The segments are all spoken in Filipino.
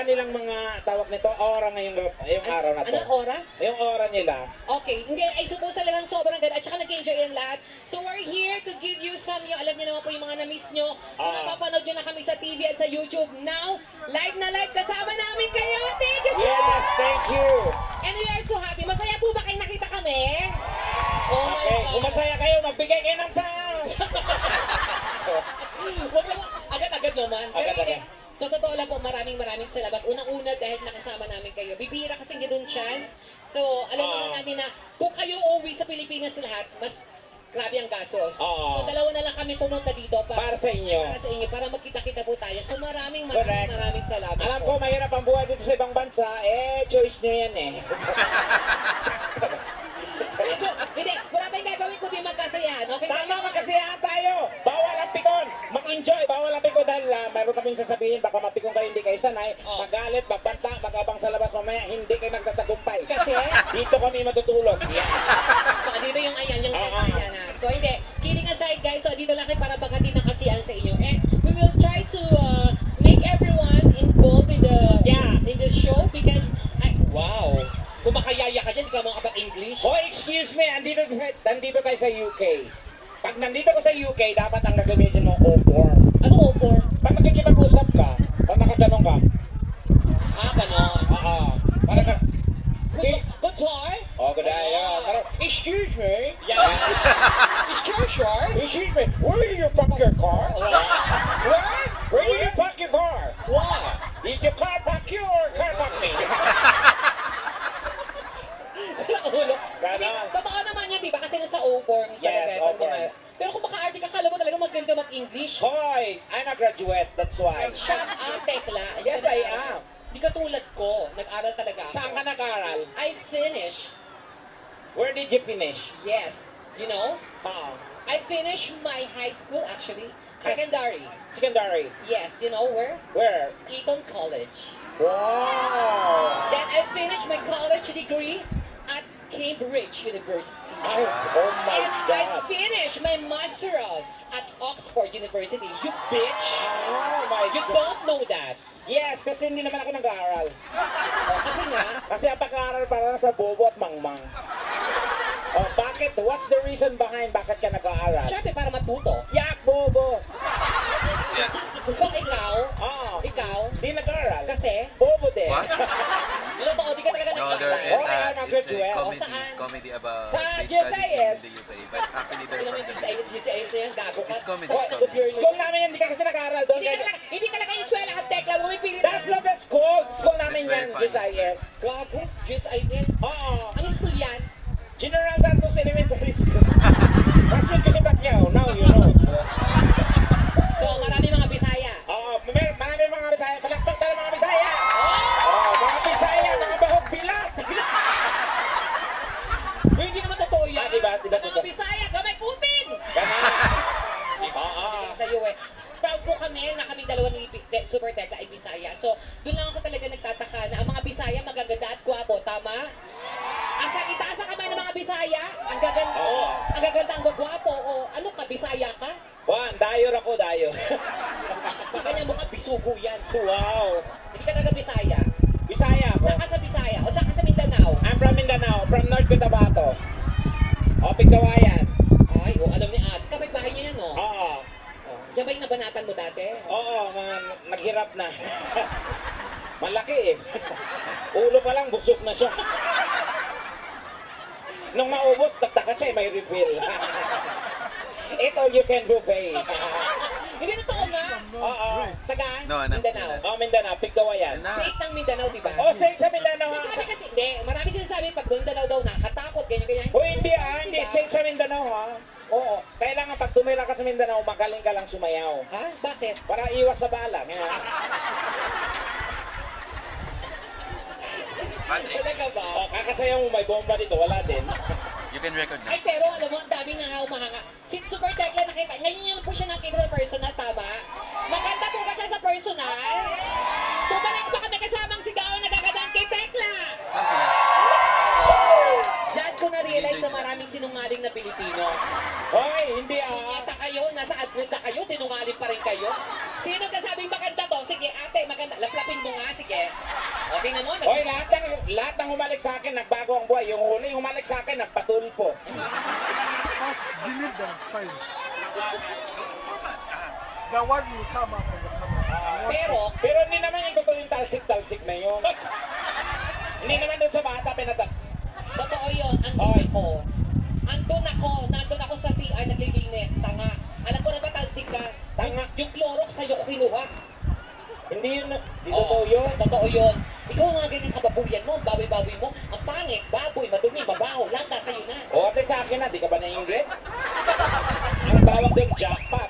kanilang mga tawag nito, aura ngayong araw na to. Anong aura? Yung aura nila. Okay, hindi, I suppose talagang sobrang ganda at saka nag-enjoy ang lahat. So we're here to give you some, yung, alam niyo naman po yung mga na-miss nyo. Kung napapanood nyo na kami sa TV at sa YouTube. Now, live na live, kasama namin kayo. Thank you so much! Yes, thank you! And we are so happy. Masaya po ba kayo nakita kami? Oh my Okay, God. kung masaya kayo, magbigay kayo ng pound! Agad-agad naman. Pero Agad-agad. hindi. Totoo lang po, maraming salamat. Unang-una dahil nakasama namin kayo. Bibira kasi hindi doon chance. So, alam naman natin na kung kayo uuwi sa Pilipinas lahat, mas grabe ang gastos. So, dalawa na lang kami pumunta dito Para sa inyo. para magkita-kita po tayo. So, maraming Correct. salamat Alam po. ko, mahirap ang buhay dito sa ibang bansa. Choice nyo yan eh. Hindi, wala tayong gagawin kundi magkasayahan. Okay, Tama, magkasiyahan tayo. Bawal ang pikon. Mag-enjoy. Bawal ang pikon dahil mayroon kaming sasabihin. Baka mapikon kayo, hindi kayo sanay. Magalit, magbanta, magabang sa labas mamaya. Hindi kayo nagtatagumpay. Kasi, Dito kami matutulog. so, dito yung ayan, yung ayan na. So, hindi. Kidding aside, guys. So, dito lang kayo para maghatid ng kasiyahan sa inyo. And we will try to make everyone involved in the show because, wow. Kung makayaya ka dyan, di ka mga kapag English. Oh, excuse me. Nandito tayo sa UK. Pag nandito ka sa UK, dapat ang gagamitin mo O4. Ano opor? Pag makikipag-usap ka, pag nakaganong ka, Ganon. para ka, Good try. good day. Excuse me. Yeah. Excuse Excuse me. Where do you park your car? Where do you park your car? Why? Did your car park you or car park me? Ulo. Ganon. Totoo naman yun, di ba? Kasi nasa opor. Yes, opor. Pero kung maka-arte ka, kala mo talaga maganda mag-English. Hoy, I'm a graduate, that's why. Shut up, Tekla. Yes, I am. Di ka tulad ko. Nag-aral talaga ako. Saan ka nag-aral? I finished. Where did you finish? Yes. You know? Ah, I finished my high school, actually. Secondary. secondary. Yes. You know where? Where? Eton College. Wow! Then I finished my college degree at Cambridge University. Oh my And I God! finished my master at Oxford University. You bitch! Oh my You God! don't know that. Yes, kasi hindi naman ako nag-aaral. Kasi nga, Kasi ang pag-aaral para sa bobo at mangmang. Oh, bakit? What's the reason behind bakit ka nag-aaral? syempre para matuto. Yak, bobo! So ikaw, Di nag-aaral. kasi, Bobo din. What? totoo, di ka talaga No, there nag-aaral. it's I'm a a graduate. Saan? comedy about Sa they studied GSIS. in the UK, but actually they're Hindi naman from yung the GCIS yan, gago ka. It's comedy, Oh, it's comedy. school namin yan, hindi ka kasi nag-aaral doon. Hindi talaga yung swela at tekla, bumipilit. That's the best school. School namin It's very yan, funny. GSIS. Gago, GCIS. Oo. Ano school yan? General Santos Elementary School. Actually, kasi Pacquiao, now you know. So, marami mga Bisaya. Oo, marami mga Bisaya. Palakpak tayo mga Bisaya. Oo, mga Bisaya, mga bahog bilat. Hindi naman totoo yan. Diba? Mga Bisaya, gamay putin! Ganun. Oo. Sa iyo eh. Proud po kami na kaming dalawa ni Super Tekla ay Bisaya. So, doon lang ako talaga nagtataka na ang mga Bisaya magaganda at gwapo. Tama? Itaas ang kamay ng mga Bisaya. Ang gaganda. Oo. Ang gaganda, ang gwapo. O, ano ka, Bisaya ka? Dayor ako, dayor. Di kanya mukha bisugo yan. Wow. Hindi ka talaga Bisaya. Bisaya ako. Saan ka sa Bisaya? O saan ka sa Mindanao? I'm from Mindanao, from North Cotabato. O, Pigkawayan. Ay, o alam ni Ate. Kapit bahay niya yan, no? Oo. Yan ba yung nabanatan mo dati? Oo, naghirap na. Malaki eh. Ulo pa lang, busog na siya. Nung maubos, nagtaka siya, may refill. It all you can do, babe. Hindi totoo nga. Oo. Taga No, ano? Mindanao. Oh, Mindanao, Pigkawayan. And now, Safe ng Mindanao, di ba? Oh, safe sa Mindanao. Sabi kasi, hindi. Marami sinasabi pag Mindanao daw nakatakot, ganyan-ganyan. Oh, hindi hindi. Safe sa Mindanao, ha? Oo. Kailangan pag tumira ka sa Mindanao, magaling ka lang sumayaw. Ha? Bakit? Para iwas sa bala. Patrick, Talaga ba? Oh, kakasayaw mo, may bomba dito. Wala din. you can Ay, recognize. pero alam mo, ang daming humahanga. Si Super Tekla nakita, ngayon yun po siya nakita sa personal, tama? Maganda po ba siya sa personal? Bumalik pa kami kasamang sigawan na gagadang kay Tekla! Saan sila? Diyan ko na-realize na maraming sinungaling na Pilipino. Hoy, hindi Punyeta kayo, nasa abroad na kayo, sinungaling pa rin kayo. Sino kasabing maganda to? Sige ate, maganda. Laplapin mo nga, sige. O, tingnan mo. Hoy, lahat ng humalik sa akin, nagbago ang buhay. Yung huli humalik sa akin, nagpatulpo. First, delete the files. Format. The one will come up on the camera. Pero hindi naman yung totoo yung talsik-talsik na yun. Hindi naman doon sa bata pinatak. Totoo yun, nandun ako sa CR naglilinis, tanga. Alam ko na ba talsik ka? Tanga. Yung Clorox sa'yo ko kinuha. Hindi yun, hindi totoo yun. Totoo yun. Ikaw nga ganyan kababuyan mo, baboy-baboy mo. Ang pangit, baboy, madumi, mabaho, lahat nasa iyo na. O, ate sa akin na, di ka ba na-ingrid? Ang tawag doon, jackpot.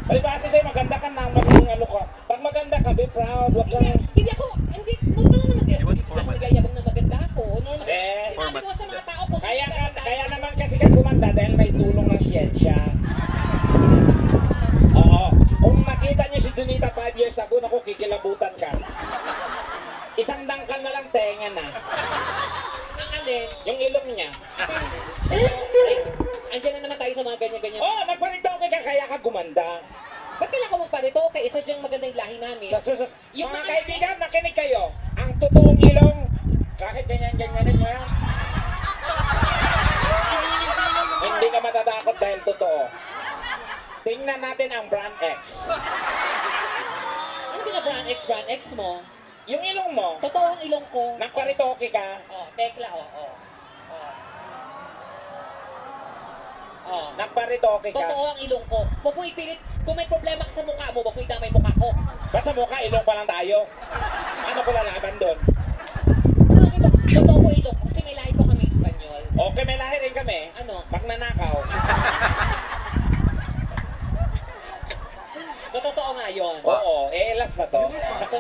Palibasa sa'yo, maganda ka na, maging ano ka. Pag maganda ka, be proud, wag kang... Hindi, normal na naman. You want Hindi ako format? nagayabang na maganda ako. Normal. Eh, Sinabi format. ko sa mga tao ko, Kaya naman kasi ka gumanda dahil may tulong ng siyensya. Oo. Kung nakita niyo si Donita 5 years ago, naku, kikilabutan ka. Isang dangkal na lang tenga na. ang alin. Yung ilong niya. Ay, andyan na naman tayo sa mga ganyan-ganyan. Oh, nagparitoke ka kaya ka gumanda. Ba't kailangan ko magparito? Okay, isa dyang magandang lahi namin. Yung Mga mga- kaibigan, nakinig kayo. Ang totoong ilong, kahit ganyan-ganyan rin niya, hindi ka matatakot dahil totoo. Tingnan natin ang brand X. Ano brand X mo? Yung ilong mo, Totoo ang ilong ko. nagparitoke ka, Tekla, nagparitoke ka. Totoo ang ilong ko. Huwag mo ipilit, kung may problema ka sa mukha mo, huwag mo idamay mukha ko. Ba't sa mukha, ilong pa lang tayo? Ano ko lalaban doon? Totoo po ilong ko, kasi may lahi po kami Espanyol. Okay, may lahi rin kami. Ano? Magnanakaw. So, totoo nga yun. Oo, last na to. So,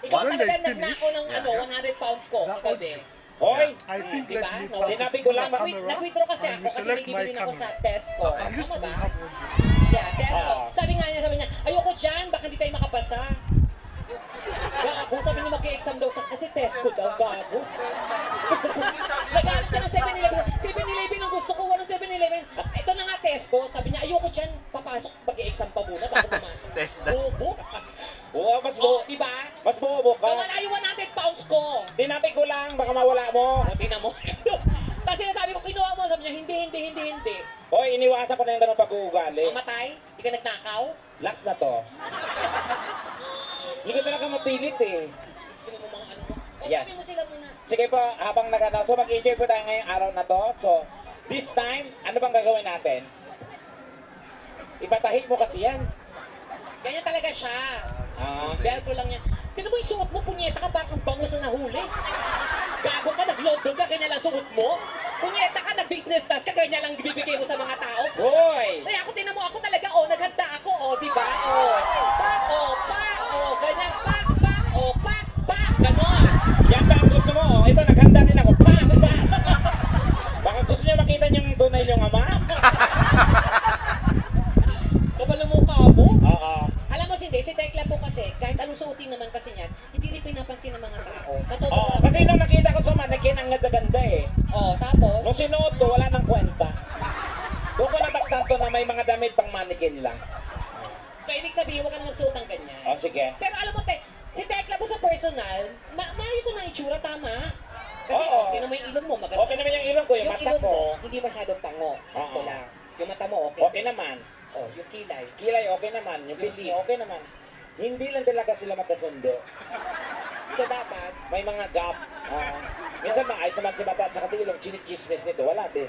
ikaw When talaga they nagnako ng Yeah. 100 pounds ko. That Ikaw would- din. Hoy, I think Diba? let me No, pass it sinabi to ko the lang, camera. Nag-withdraw kasi and ako you kasi select may my bibili ako sa camera. Tesco. I used to Tama ba? have one. Yeah, Tesco. Oo. Sabi niya, ayoko dyan, baka hindi tayo makapasa. Gago, sabi niya mag-exam daw sa, kasi Tesco daw, gago. Nagalit ka ng 7-Eleven. 7-Eleven ang gusto ko, walang 7-Eleven. Ito na nga Tesco, sabi niya, ayoko dyan, papasok, mag-exam pa muna bago pumasok. Test na. Bobo. oo, Diba? mas bobo So, ka. wala yung 100 pounds ko. Tinabi ko lang, baka mawala mo. O, tingnan mo. Kasi sabi ko, kinuha mo, sabi niya, hindi. Hoy, iniwasan ko na yung ganun pag-uugali. Mamatay? Hindi ka nagnakaw? Last na to. Hindi ko talaga mapilit eh. Tingnan mo mga ano mo. O, Yeah. sabi mo sila muna. Sige po, habang nagano, so mag-enjoy po tayo ngayong araw na to. So, this time, ano bang gagawin natin? Ipatahi mo kasi yan. Ganyan talaga siya. Velcro lang yan. Tingnan mo yung suot mo, punyeta ka, parang bangus na nahuli. Gago ka, nag-load ka, ganyan lang suot mo. Punyeta ka, nag-business class ka, ganyan lang bibigay mo sa mga tao. Hoy! Kaya ako, tingnan mo, ako talaga, naghanda ako, di ba? Ganyan, pak, ganon. Yan ba ang gusto mo? Oh, ito, naghanda din ako. Bang! Baka gusto niyo makita niyong tunay niyong ama? Kapal mo mukha mo. Oo. Alam mo, hindi, si Tekla po kasi, kahit anong suotin naman kasi niyan, hindi rin pinapansin ng mga tao. Sa totoo Oo, lang. kasi nung nakita ko sa mannequin, ang ganda-ganda eh. Tapos, Nung sinuot ko, wala nang kwenta. Doon ko nataktan to na may mga damit pang mannequin lang. so ibig sabihin, huwag ka na magsuot ng ganyan. O, sige. Pero alam mo, si Tekla po sa personal, maayos naman ang itsura, tama? Kasi Oo. okay naman yung ilong mo, maganda. Okay naman yung ilong ko, yung mata ilong ko. mo, hindi masyadong pango. Sakto Oo. lang. Yung mata mo, okay. Okay naman. Yung kilay. Kilay, okay naman. Yung pisngi, okay naman. Hindi lang talaga sila magkasundo. So dapat, May mga gap. Minsan maayos naman si mata at saka si ilong. Chinichismis nito, wala din.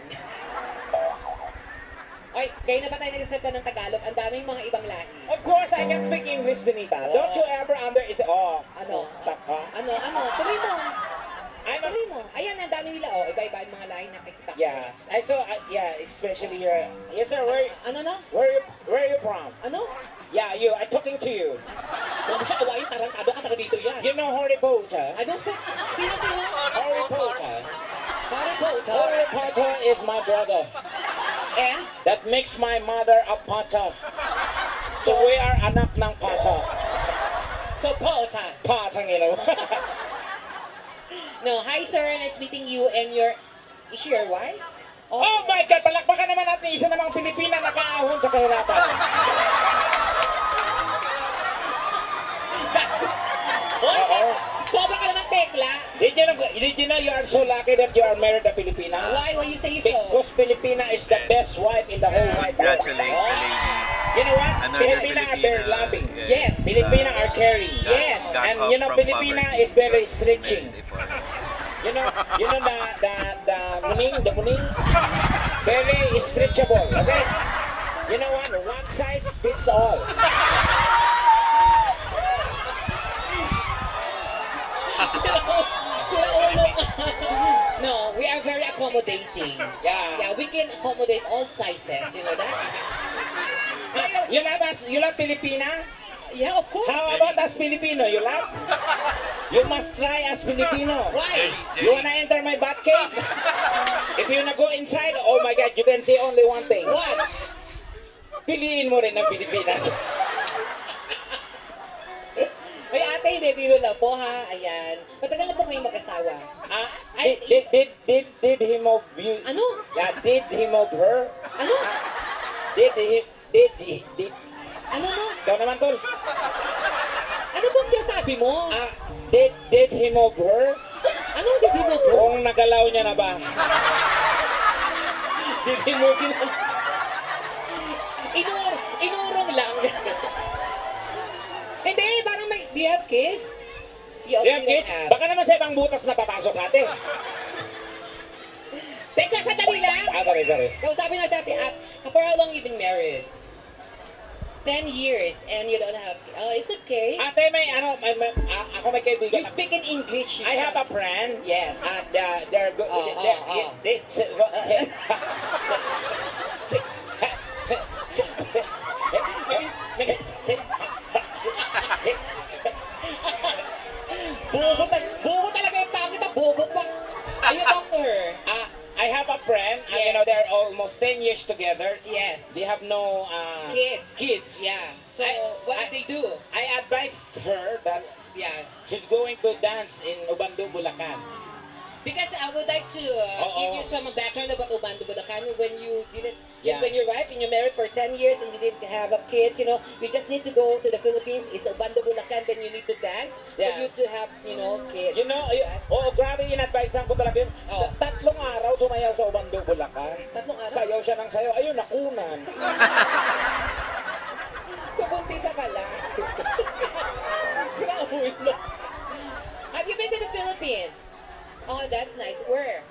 ay, kayo na ba tayo nagsasalita ng Tagalog? Ang daming mga ibang lahi. Of course, I can speak English, Donita. Don't you ever Ano? Taka. Tuloy mo. I'm a... Tuloy mo. Ayan, ang dami nila, iba-iba yung mga lahi nakikita ko. Yeah. I saw, yeah, especially here. Yes, sir, Ano? where are you from? Ano? Yeah, you. I'm talking to you. Huwag mo siya awayin, tarantado ka taga dito yan. You know Harry Potter? Ano? Sino? Harry Potter. Harry Potter. Harry Potter is my brother. And? That makes my mother a Potter. So we are anak ng Potter. So, Potter. Potter, you know. No, hi sir, nice meeting you and is she your wife? Oh my God! Palakpakan naman natin isa namang Pilipina na kaahon sa kahirapan. Did you know you are so lucky that you are married a Filipina? Why you say so? Because Filipina is the best wife in the whole wide world. Congratulate the lady. You know what? Another Filipina are very Filipina, loving. Yes. Filipina are caring. Yes. got And up you know, from Filipina poverty is very because stretching. married before. You know the muning, very stretchable. Okay. You know what? One size fits all. No, we are very accommodating. Yeah. Yeah, we can accommodate all sizes, you know that? You love Filipina? Yeah, of course. How about as Filipino? You love? You must try as Filipino. Why? You wanna enter my bat cave? If you wanna go inside, oh my God, you can see only one thing. What? Piliin mo rin ng Pilipinas. May ate, hindi, biro lang po ha. Ayan. Matagal na po kayong mag-asawa. Ah, Ay, did he move you? Ano? Yeah, did he move her? Ano? Did he? Ano no? Ikaw naman, tol. Ano bang sinasabi mo? Ah, did he move her? Anong hindi mo po? Kung nagalaw niya na ba? Did he move it? Inurong lang. Hindi, parang may, do you have kids? You Yan, kids, have. baka naman sa ibang butas na papasok natin. Teka, sandali lang. Ah, sorry. Kausapin na sa atin, for how long you been married? 10 years and you don't have, oh, it's okay. Ate, ako may kaibigan. You speak in English. I have a friend. Yes. And they're good. Bugo talaga yung pangit na bugo pa. Are you talk to her? I have a friend. And, Yes. you know, they're almost 10 years together. Yes. They have no Kids. kids. Yeah. So, what do they do? I advise her that Yeah. she's going to dance in Ubando, Bulacan. Because I would like to give you some background about Ubando, Bulacan. When you didn't, Yeah. when you're wife and you're married for 10 years and you didn't have a kid, you know, you just need to go to the Philippines. It's Ubando, Bulacan. Then you need to dance Yeah. for you to have, you know, kids. You know, grabe in-advisean ko talaga yun. Oh. 3 araw sumayaw sa Ubando, Bulacan. 3 araw? Sayaw siya ng sayaw. Ayun, nakunan. So, buntisa ka lang. Sira ulo. Have you been to the Philippines? Oh, that's nice. Where?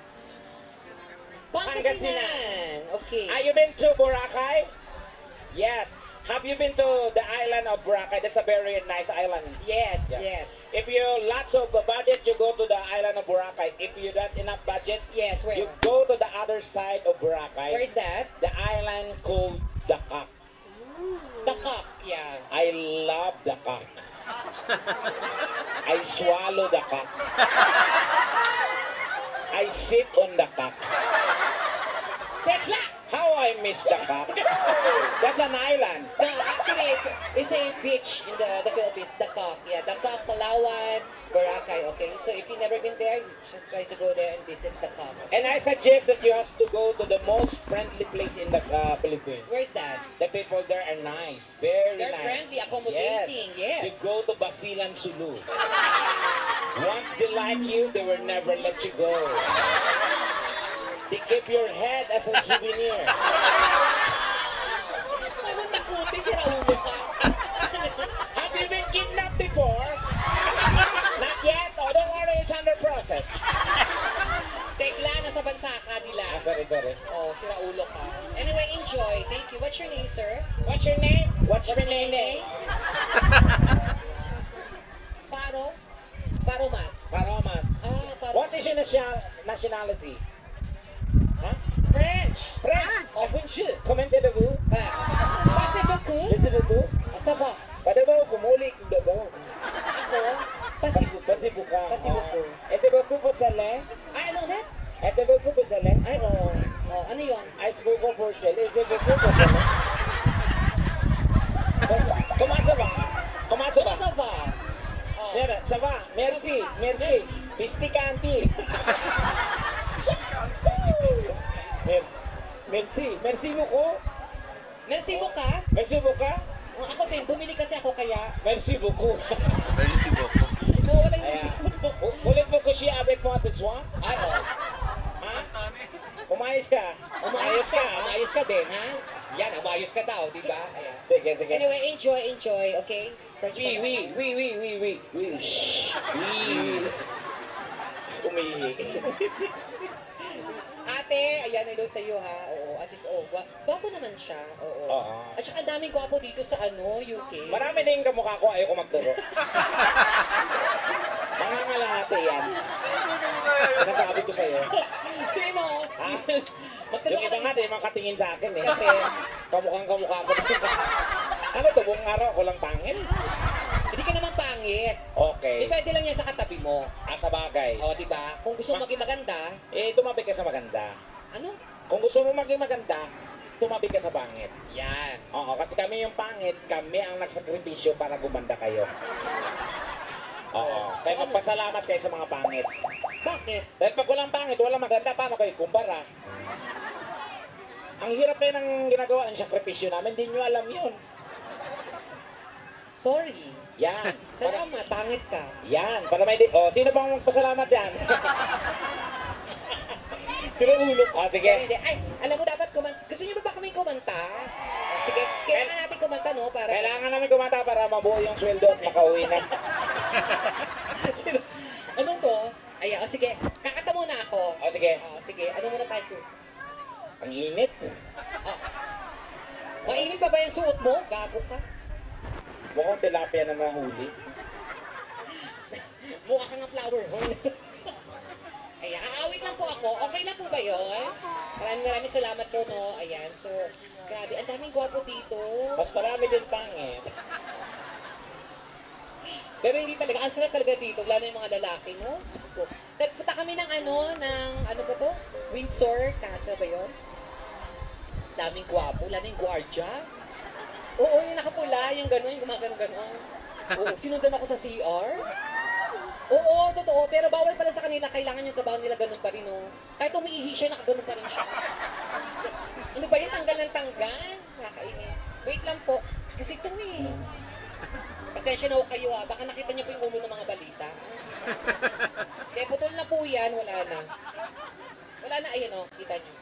Pangasinan. Okay. Have you been to Boracay? Yes. Have you been to the island of Boracay? That's a very nice island. Yes, Yeah. yes. If you lots of budget, you go to the island of Boracay. If you don't enough budget, Yes, where? you go to the other side of Boracay. Where is that? The island called Dakak. Dakak. Yeah. I love Dakak. I swallow Dakak. I sit on Dakak. Tekla! How I miss Dakak. That's an island. No, actually, it's a beach in the Philippines, Dakak. Yeah, Dakak, Palawan, Boracay. Okay, so if you've never been there, you just try to go there and visit Dakak. And I suggest that you have to go to the most friendly place in the Philippines. Where's that? The people there are nice, very They're nice. friendly, accommodating. You Yes. go to Basilan, Sulu. Once they like you, they will never let you go. They keep your head as a souvenir. Ay, matakuti, sira ulo ka. Have you been kidnapped before? Not yet? Oh, don't worry, it's under process. Tekla, nasa bansa ka nila. Sorry. Oh, sira ulo ka. Anyway, enjoy. Thank you. What's your name, sir? What's your name? What's your name? Paro? Paromas. Paromas. Ah, Paromas. What is your nationality? Huh? French. French. Oh, bonjour. Comment allez-vous? Merci beaucoup. Laissez-vous? Ça va. Padabaw, kumuli, kudabaw. Ako? Pasibu ka. Pasibuko. Ete beaucoup pour salin? Ay, ano ulit? Ete beaucoup pour salin? Ay, oo. Oh, ano yun? Ice beaucoup pour shell. Ete beaucoup pour salin? Comment ça va? Comment ça va? Ça va. Oh. Mira, ça va. Merci. Pistikanti. Merci beaucoup. Merci beaucoup. Merci beaucoup. Oh, ako din, bumili kasi ako kaya. Merci beaucoup. Very sibok. So, wala Ayan. Voulez-vous coucher avec moi ce soir? Ay, oh. Ha? Umayos ka. Umayos ka din, ha? Yan, umayos ka daw, di ba? Ayan. Sige, sige. Anyway, enjoy, okay? French pa ba? Shh. Umihi. Ate, ayan, hello sa iyo, ha? Oo, at least, gwapo naman siya. Oo. Oo. At saka daming gwapo dito sa UK. Marami na yung kamukha ko, ayoko magturo. Mga ngalate yan. Sinasabi ko sa'yo. Sino? Ha? Magtanong Yung ka iba na. nga, di makatingin sa akin eh. Kasi, Kamukhang kamukha ko. Ano to, buong araw ako lang pangit? hindi ka naman pangit. Di Okay. pwede lang yan sa katabi mo. Sa bagay. O, di ba? Kung gusto mo maging maganda, Tumabi ka sa maganda. ano? Kung gusto mo maging maganda, tumabi ka sa pangit. Yan. Oo, kasi kami yung pangit, kami ang nagsakripisyo para gumanda kayo. Oo. Kaya magpasalamat kayo sa mga pangit. Bakit? Dahil pag walang pangit, walang maganda, paano kayo kumpara? Ang hirap kayo ng ginagawa ng sakripisyo namin, hindi nyo alam yun. Sorry. Yan. Para, Salamat, pangit ka. yan. Para may sino bang magpasalamat yan? Sino ulo? Sige. Hindi. Ay, alam mo dapat gusto niyo ba kami kumanta? Sige, kailangan natin kumanta, no? Para... Kailangan namin kumanta para mabuo yung sweldo at makauwi na. Anong to? Ay, sige. Kakanta muna ako. Sige. Sige. Ano muna tayo? Ang init. Mainit pa ba yung suot mo? Gago ka. Mukhang tilapia na nahuli. Mukha kang flower horn. Ayan, aawit lang po ako. Okay lang po ba yun? Maraming salamat po, no? Ayan, so, grabe, ang daming gwapo dito. Mas marami din pangit. Pero hindi talaga, ang sarap talaga dito, lalo yung mga lalaki, no? Diyos ko. Nagpunta kami ng ano ba to? Windsor Castle ba yun? Daming gwapo, lalo yung gwardiya. Oo, yung nakapula, yung gano'n, yung gumagano-gano'n. Oo, sinundan ako sa CR. Oo, totoo. Pero bawal pala sa kanila, kailangan yung trabaho nila ganun pa rin, no? Kahit umiihi siya, nakaganon pa rin siya. Ano ba yun? Tanggal ng tanggal? Nakakainit. Wait lang po. Kasi ito eh. Pasensya na ho kayo ah. Baka nakita niyo po yung ulo ng mga balita. Hindi, putol na po yan. Wala na. Wala na, ayan o. Kita niyo.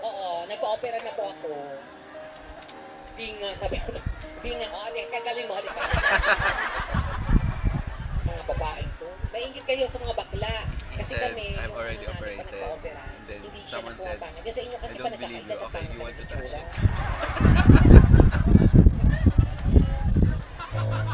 Oo, nagpa-opera na po ako. Binga, sabi ko. Binga, kagaling mo, halika. Mga babae to. Naingit kayo sa mga bakla. Kasi said, kami, "I'm yung already namin operated." pa nagpa-opera. And then Hindi siya someone said, nagpapangit. Kasi sa inyo kasi "I pa don't believe nagkakita you. Okay, you want to touch it?"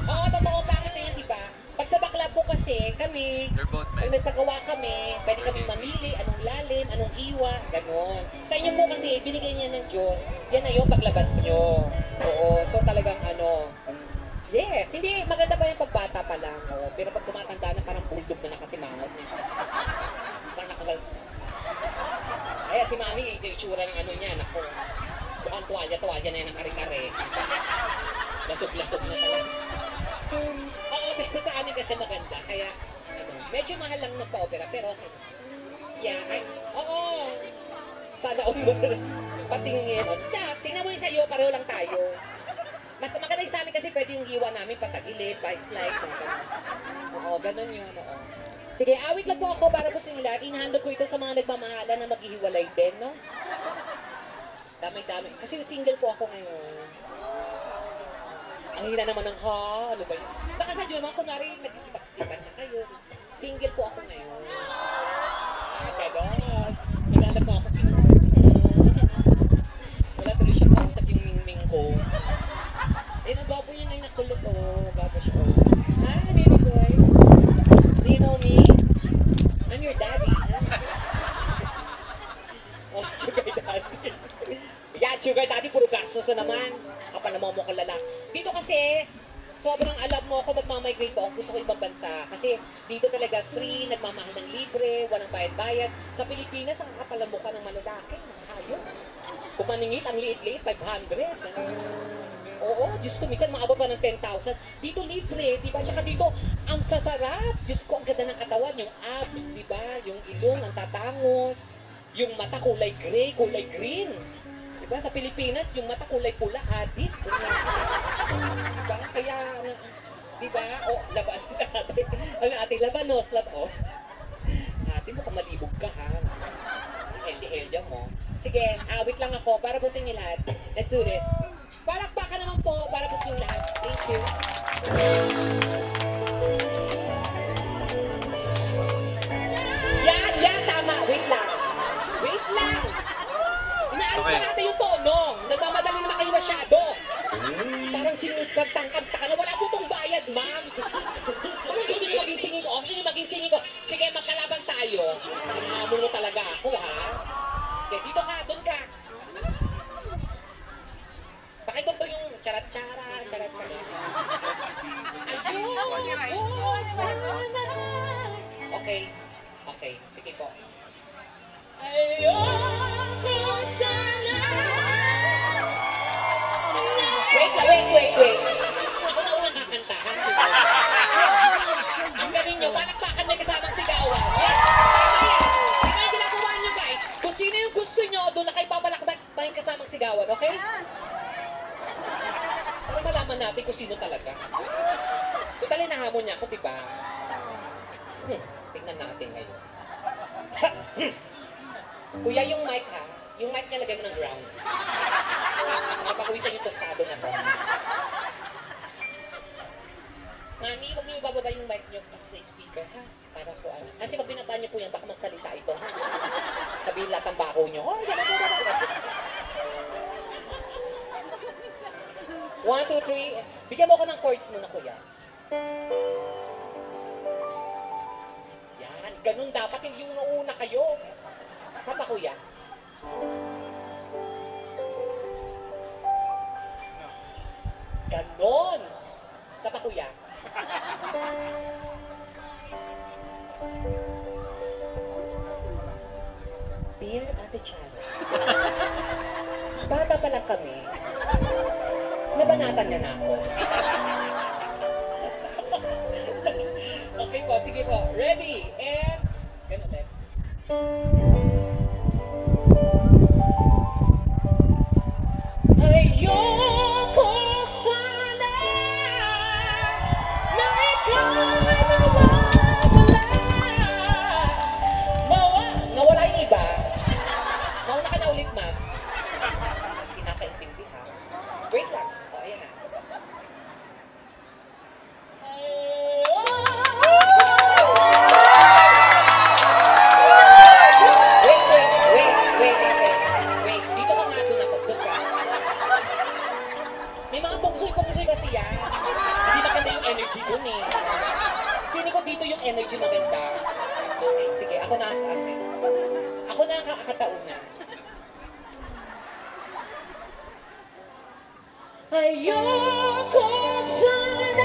Oo, totoo, pangit na yan, diba? Pag sa bakla po kasi, kami, They're both pag men. nagpagawa kami, pwede kami mamili, anong lalim, anong hiwa, ganon. Sa inyo po kasi, binigay niya ng Diyos, yan na yung paglabas nyo. Oo, so talagang yes, hindi, maganda pa yung pagbata pa lang. Oo, pero pag tumatanda na, parang bulldog na nakasimangot niya. Parang nakagal... Kaya si Mami, ito yung itsura ng ano niya, naku. Mukhang tuwalya na yan ng kare-kare. Lasog-lasog na talaga. Oo, pero sa amin kasi maganda. Kaya, medyo mahal lang magpa-opera, pero okay. Yeah, oo. Sana mo patingin. Tingnan mo yung sa iyo, pareho lang tayo. Mas maganda yung sa amin kasi pwede yung hiwa namin patagilid, by slice. Oo, ganun yun. Oo. Sige, awit lang po ako para po sa inyo lahat. Inahandog ko ito sa mga nagmamahala na maghihiwalay din, no? Dami-dami. Kasi single po ako ngayon. Ang hina naman ng ano ba yun? Baka sa Diyo, mga kunwari nagkikipag-sipan siya kayo. Single po ako ngayon. Ganon. Naglalap mo ako sino. Wala tuloy siya kausap yung ming-ming ko. Nagbago yun ay nakulot Bago siya Hi, baby boy. Do you know me? I'm your daddy. Oh, sugar daddy. Yeah, sugar daddy, puro gastos na naman. Kapag naman mo kalala. Dito kasi, sobrang alam mo ako, magmamigrate ko. Gusto ko ibang bansa. Kasi dito talaga free, nagmamahal ng libre, walang bayad-bayad. Sa Pilipinas, ang kapalamukan ng malalaki. Ayun. Kung maningit, ang liit-liit, 500. Oo, Diyos ko, minsan maabot pa ng 10,000. Dito libre, di ba? Tsaka dito, ang sasarap. Diyos ko, ang ganda ng katawan. Yung abs, di ba? Yung ilong, ang tatangos. Yung mata kulay gray, kulay green. Di ba? Sa Pilipinas, yung mata kulay pula, adit. Di ba? Kaya, Di ba? O, labas na ate. Ano ate, labanos, o. Ate, mukhang malibog ka ha. Healthy mo. Sige, awit lang ako para po sa inyo lahat. Let's do this. Palakpakan naman po para po sa inyo lahat. Thank you. Yan, tama. Wait lang. Inaalis Okay. na natin yung tonong. Nagmamadali naman kayo masyado. Parang sinugkantang-kanta ka na wala po itong bayad, ma'am. Parang gusto niyo maging singing ko. Gusto niyo maging singing ko. Sige, magkalaban tayo. Hinamon mo talaga ako, ha? Sige, dito ka, doon ka. Pakitugto yung charat-chara. Ayun, sana. Okay, sige po. Ayoko sana. Wait. Ako na unang kakanta, ha? Ang galing nyo, palakpakan may kasamang sigawan. Yes! Tama yan! Tama yung ginagawa nyo, guys. Kung sino yung gusto nyo, doon na kayo papalakpak may kasamang sigawan, okay? Para malaman natin kung sino talaga. Total, nahamon niya ako, diba? Tingnan natin ngayon. Kuya, yung mic, ha? Yung mic niya lagay mo ng ground. Napakuwisan yung tostado na to. Mami, huwag niyo ibababa yung mic niyo kasi sa speaker, ha? Para po ano. Kasi pag binaba niyo po yan, baka magsalita ito, ha? Sabihin lahat ng bako niyo. Oh, yan. 1, 2, 3. Bigyan mo ako ng chords muna, kuya. Yan, ganun dapat. Hindi yung nauna kayo. Saan pa, kuya? Ganon! Saan pa, kuya? Dear Ate Charo, bata pa lang kami. Nabanatan niya na ako. Okay po, sige po. Ready? And... Ganun din. Ayoko sana na ikaw ay nawala yung iba. Nauna ka na ulit, ma'am. Kinakaintindi, ha? Wait lang. O, ayan na. Wait. Dito ka nga doon ako. Doon ka. May mga pungsoy kasi yan. Hindi maganda yung energy doon eh. Feeling ko dito yung energy maganda. Okay, sige. Ako na ang kakatauna. Ayoko sana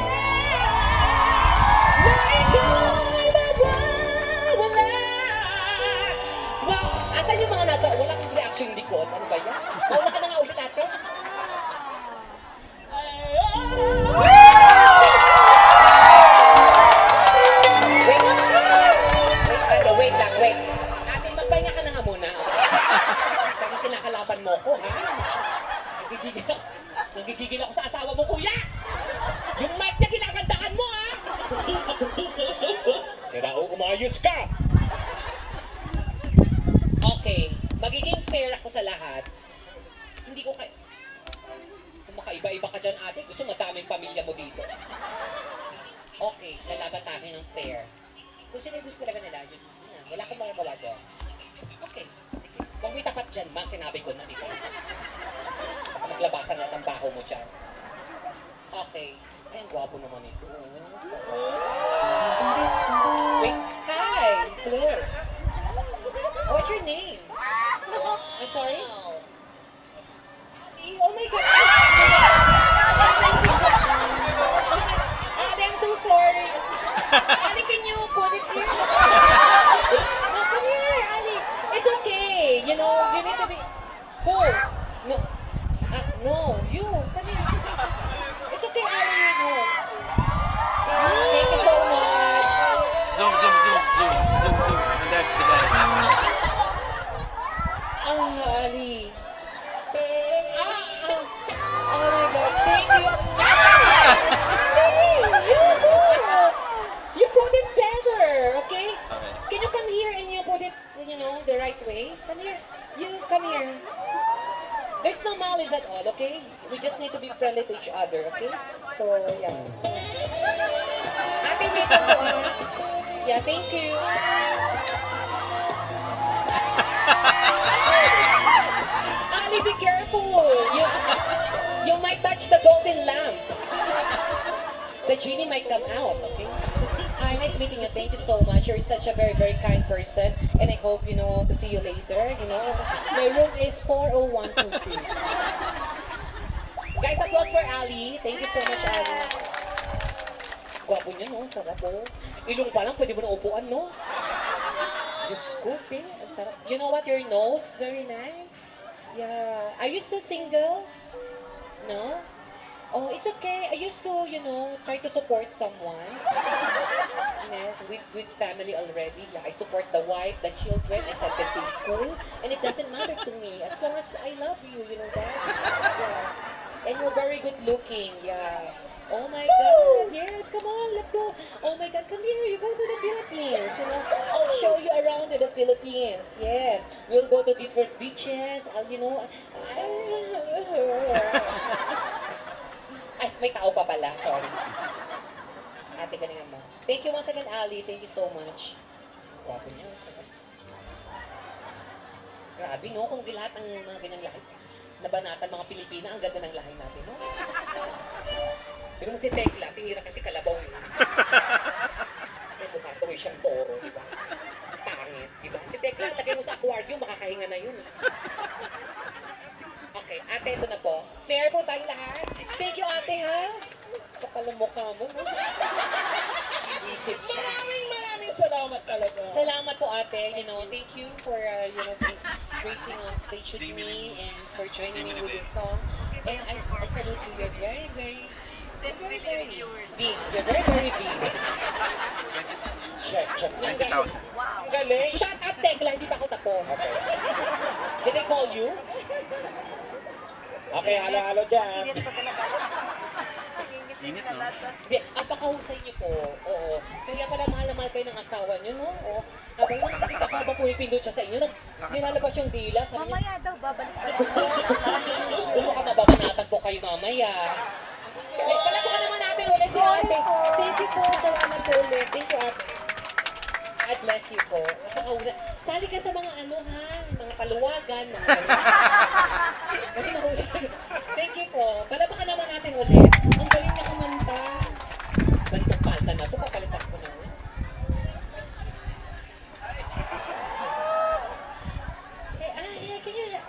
na ikaw'y magwawala. Wow! Asan yung mga nasa walang reaction likod? Ano ba yan? Mauna ka na nga ulit ato. Wait. Ate, magpahinga ka na nga muna. Kasi kinakalaban mo ko, ha? Nagigigil ako sa asawa mo, kuya! Yung mic niya kinakantahan mo, ha? Sira o, umayos ka! Okay, magiging fair ako sa lahat. Hindi ko kayo... Kung makaiba-iba ka dyan, ate, gusto madaming pamilya mo dito. Okay, lalaban tayo ng fair. Kung sino yung gusto talaga nila, yun. Wala akong magagawa doon. Okay, sige. Huwag may tapat dyan, ma'am. Sinabi ko na dito. Baka maglabasan na ang baho mo dyan. Okay. Ay, ang gwapo naman ito. Wait. Hi! Claire. What's your name? I'm sorry? Oh my God! I'm so sorry. Ali, can you put it here? Come here, Ali. It's okay. You know, you need to be... Who? No. No, you. Come here. It's okay, Ali. No. Thank you so much. Zoom. And then, Ali. So, yeah. Happy New Year po, Yeah, thank you. Ali, be careful. You might touch the golden lamp. The genie might come out, okay? Hi, nice meeting you. Thank you so much. You're such a very, very kind person. And I hope, to see you later, My room is 40123. Guys, applause for Ali. Thank you so much, Ali. Gwapo niya, no? Sarap, oh. Ilong pa lang, pwede mo na upuan, no? Diyos ko, ang sarap. You know what? Your nose, very nice. Yeah. Are you still single? No? Oh, it's okay. I used to, try to support someone. Yes, with family already. Yeah, I support the wife, the children. I sent them to school. And it doesn't matter to me. As long as I love you, you know that? Yeah. And you're very good looking. Yeah. Oh my God. Yes, come on. Let's go. Oh my God, come here. You go to the Philippines. I'll show you around to the Philippines. Yes. We'll go to different beaches. Ay, may tao pa pala. Sorry. Ate, galingan mo. Thank you once again, Ali. Thank you so much. Grabe niya. Grabe, no? Kung lahat ng mga ganyang lahi, nabanatan mga Pilipina, ang ganda ng lahi natin, no? Pero mo si Tekla, tinira kasi kalabaw yun. Kasi mukha tuloy siyang toro, di ba? Pangit, di ba? Si Tekla, lagay mo sa aquarium, makakahinga na yun. Okay, ate, ito na po. Fair po tayong lahat. Thank you, ate, ha? Kapal ang mukha mo, no? Isip ka. Maraming salamat talaga. Salamat po, ate. Thank you for, gracing on stage with me and for joining me with this song. And I salute you. You're very, very, very, very big. You're very, very big. Check. 20,000. Ang galing. Shut up, Tekla. Hindi pa ako tapos. Okay. Did I call you? Okay, halo-halo dyan. Init, no? Hindi, ang pakahusay niyo po. Oo. Kaya pala mahal na mahal kayo ng asawa niyo, no? Oo. Habang nakikita ko habang pumipindot siya sa inyo, nilalabas yung dila. Sabi niya, Mamaya daw, babalik ka. kung baka mababanatan po kayo mamaya. Okay, palabukan naman natin ulit si ate. Thank you po. Salamat po ulit. Thank you, ate. God bless you po. Sali ka sa mga mga kaluwagan, mga kasi mahusay. Thank you po. Palabakan naman natin ulit. Ang galing niya kumanta. Bantong palta na po, papalitan ko na. Can you...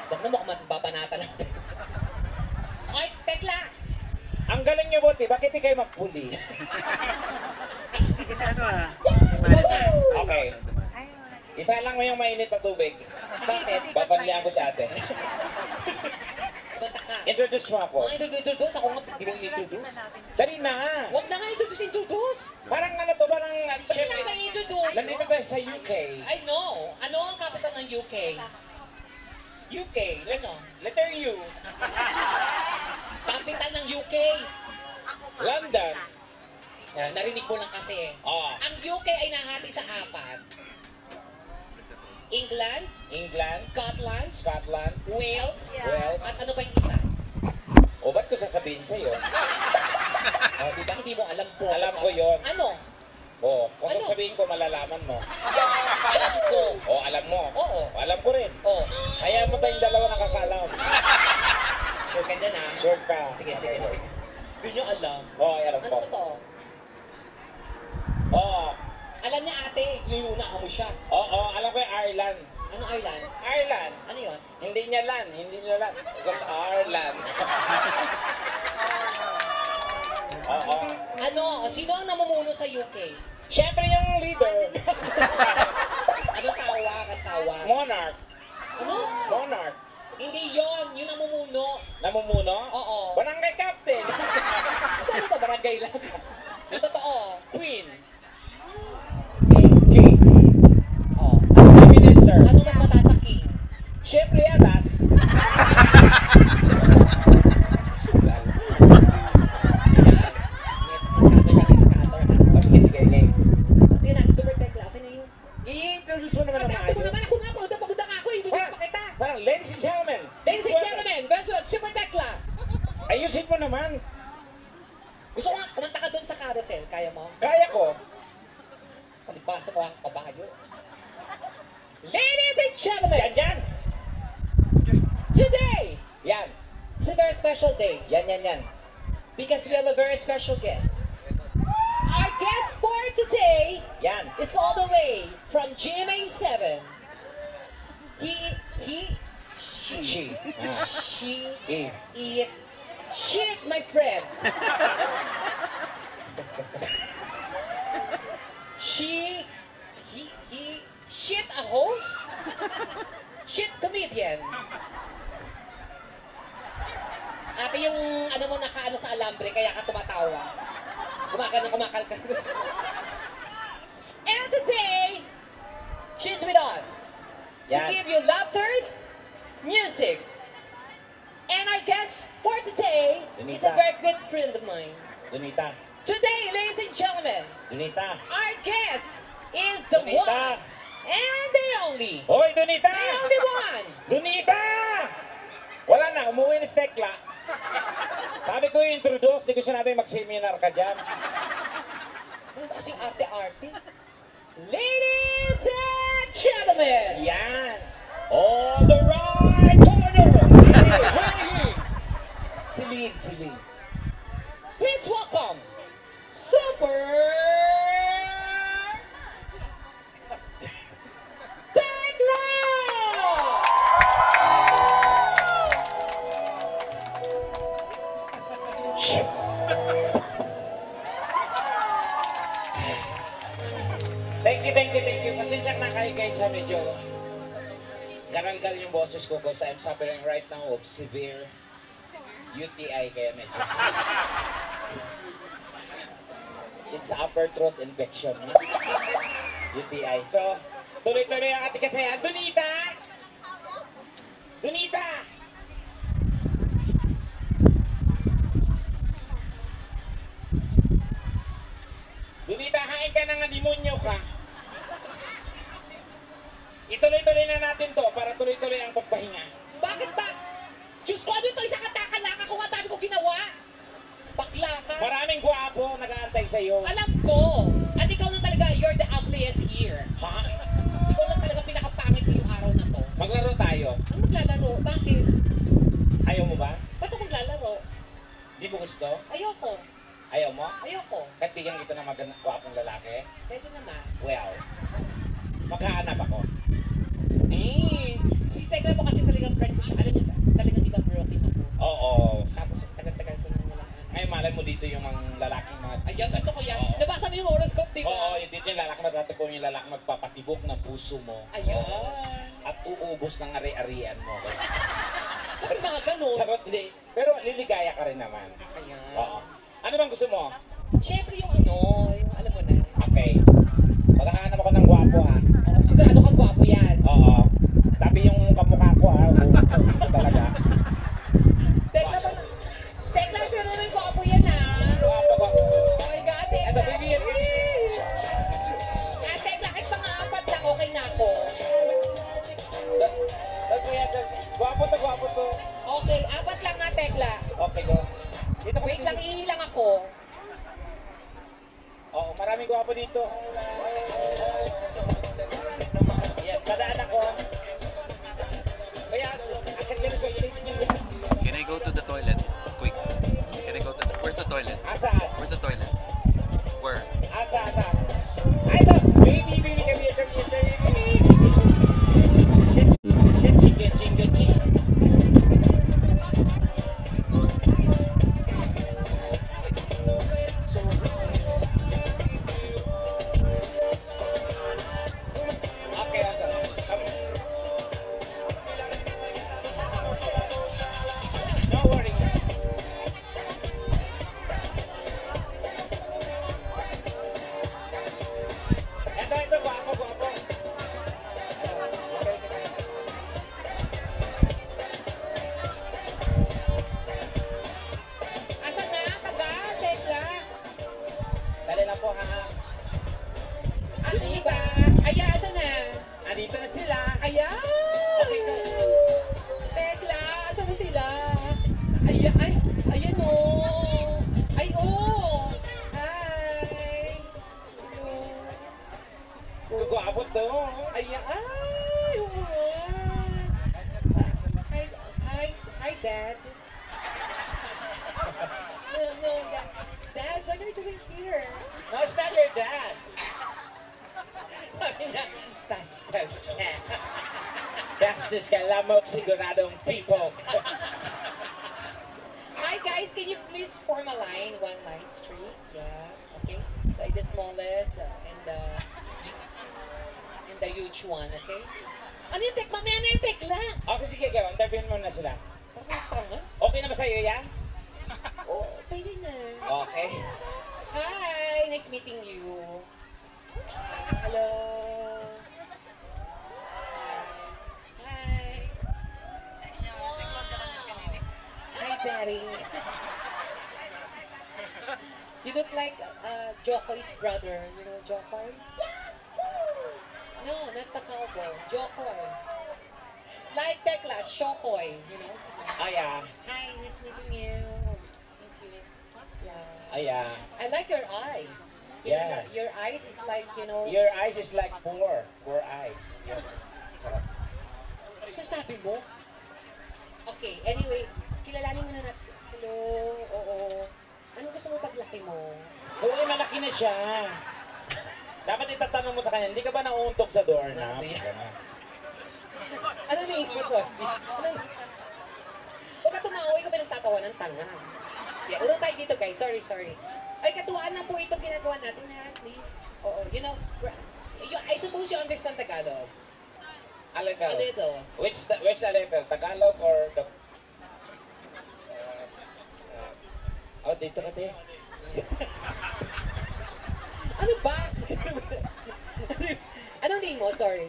Huwag na mo kung mababanatan natin. Okay, Tekla! Ang galing niyo, Buti. Bakit di kayo mag-pulis? Sige sa ano, ah. Okay. Isa lang mo yung mainit na tubig. Bakit? Babanlihan ko si ate. Banta ka. Introduce mo ako. Introduce ako nga. Di mo introduce? Dali na. Huwag na nga introduce. Parang ano to, parang Kailangan ka introduce. nandito tayo sa UK. I know. Ano ang capital ng UK? UK. Ano? Letter U. Capital ng UK. London. Narinig mo lang kasi. Oh. Ang UK ay nahati sa 4. England, England, Scotland, Scotland, Wales, Wales. at ano pa yung isa? O, ba't ko sasabihin sa'yo? Oh, di ba hindi mo alam po? Alam ko yun. Ano? O, kung Ano? sasabihin ko, malalaman mo. Alam ko. O, alam mo. Oo. Alam ko rin. Oh. Hayaan mo tayong dalawa nakakaalam. Sure ka dyan, ha? Sure ka. Sige. Hindi nyo alam. Oo, alam Ano ko. totoo? Oo. Alam niya ate, inuunahan mo siya. Oo, alam ko yung Ireland. Ano Ireland? Ireland. Ano yun? Hindi niya land. Because Ireland. Oo. Ano? Sino ang namumuno sa UK? Siyempre yung leader. Ano tawa? Monarch. Ano? Monarch. Hindi yon, yung namumuno. Namumuno? Oo. Barangay captain. Saan ba? Barangay lang. Yung totoo. Queen. Okay. King. Oh. Prime Minister. Ano mas mataas sa king? Siyempre alas. Sige. Sige na, super tekla. Okay na yun. I-introduce mo naman ang Ako maayos. naman, ako nga, pagod ako. Hindi Parang- pa kita. Parang, ladies and gentlemen. Ladies and gentlemen, welcome, super tekla. Ayusin mo naman. Gusto ko nga, kumanta ka doon sa carousel. Kaya mo? Kaya ko. Palibasa ko ang kabayo. Ladies and gentlemen, Yan, yan. today, Yan. it's a very special day Yan, yan, yan. because we have a very special guest. Our guest for today Yan. is all the way from GMA7. She. Ah. She Eh. eat shit, my friend. He shit a host? Shit comedian. Ate yung ano mo nakaano sa alambre kaya ka tumatawa. Kumakalkal. And today, she's with us to Yan. give you laughters, music. And our guest for today is a Donita. very good friend of mine. Donita. Today, ladies and gentlemen, Donita. our guest is the Donita. one and the only. Hoy, Donita! The only one. Donita! Wala na, umuwi ni Stekla. Sabi ko i-introduce, di ko sinabi mag-seminar ka dyan. Ano ba kasing arte-arte? Ladies and gentlemen, Yan. On the right corner. Hey. Silid. please welcome Super Tekla! Thank you. Pasensya na kayo guys ha, medyo nakalgal yung boses ko because I'm suffering right now of severe UTI kaya medyo. It's upper throat infection. UTI. So, tuloy-tuloy ang ating kasayahan. Donita! Donita! Donita, hain ka na nga demonyo ka. Ituloy-tuloy na natin to para tuloy-tuloy ang pagpahinga. Bakit ba? Diyos ko, ano ito? Isang katakalaka ko ang dami ko ginawa. Bakla ka. Maraming gwapo nag-aantay sa'yo. Alam ko. At ikaw lang talaga, you're the ugliest here. Ha? Ikaw lang talaga pinakapangit ngayong araw na to. Maglaro tayo. Ano maglalaro? Bakit? Ayaw mo ba? Ba't ako maglalaro? Di mo gusto? Ayoko. Ayaw mo? Ayoko. Kahit bigyan ito ng gwapong lalaki? Pwede naman. Well, maghahanap ako. Si Tekla mo kasi talagang friend ko siya. Alam niyo ba? Talagang di ba broken ako? Oo. Tapos tagal-tagal ko nang wala. Ngayon malay mo dito yung mga lalaking mga... Ayan, gusto ko yan. Oo. Nabasa mo yung horoscope, di ba? Oo, yung dito yung lalaki matatagpo yung lalaki magpapatibok ng puso mo. Ayan. Oo. At uubos ng ari-arian mo. Sabi mga ganun. Charot, hindi. Pero liligaya ka rin naman. Ayan. Oo. Ano bang gusto mo? Siyempre yung ano, yung alam mo na. Okay. Maghahanap ako ng gwapo ha. Oh, sigurado kang gwapo yan. Oo. Tabi yung kamukha ko ha. Ito talaga. Tekla ba? Tekla, sigurado yung gwapo yan ha. Gwapo ko. Oh my God, Tekla. Ito, baby, yan. Tekla, kahit mga apat lang, okay na ako. Gwapo to. Okay, apat lang na, Tekla. Okay, go. Dito ko. Wait lang, iilang ako. Oo, maraming gwapo dito. Yan, padaan ako. Kaya, akit yan ko. Can I go to the toilet? Quick. Can I go to the... Where's the toilet? Asaan? Where's the toilet? Where? Asa. Ay, ito. Baby, come here. Ching. Okay, come. No worry. Dad, what are you doing here? No, it's not your dad. Sabi na, bastos ka. Bastos ka, lamok siguradong people. Hi guys, can you please form a line, one line straight? Yeah, okay. So the smallest and the huge one, okay? Ano yung tek? Mamaya na yung tekla. Okay, sige, gawin. Interviewin mo na sila. Tanga? Okay na ba sa'yo yan? Oh, pwede na. Okay. Hi, nice meeting you. Hello. Hi. Hi, Daddy. You look like Jokoy's brother. You know Jokoy? No, not the cowboy. Jokoy. Like Tekla, Shokoy, you know? Ah, yeah. Hi, nice meeting you. Thank you. Yeah. Ah, yeah. I like your eyes. You know, Yeah. your eyes is like, you know... Your eyes is like four. Four eyes. Yeah. So sabi mo? Okay, anyway, kilalanin mo na natin. Hello, oo. Anong gusto mo paglaki mo? Uy, malaki na siya. Dapat itatanong mo sa kanya, hindi ka ba nauuntog sa doorknob? Ano na yung gusto? Huwag ka tumawa, ikaw ba nagtatawa ng tanga? Yeah, urong tayo dito guys, sorry. Ay, katuwaan na po ito ginagawa natin ha, please. Oo, you know, I suppose you understand Tagalog. A A little. little. Which a little? Tagalog or the... oh, dito ka, te. Ano ba? Anong name mo? Sorry.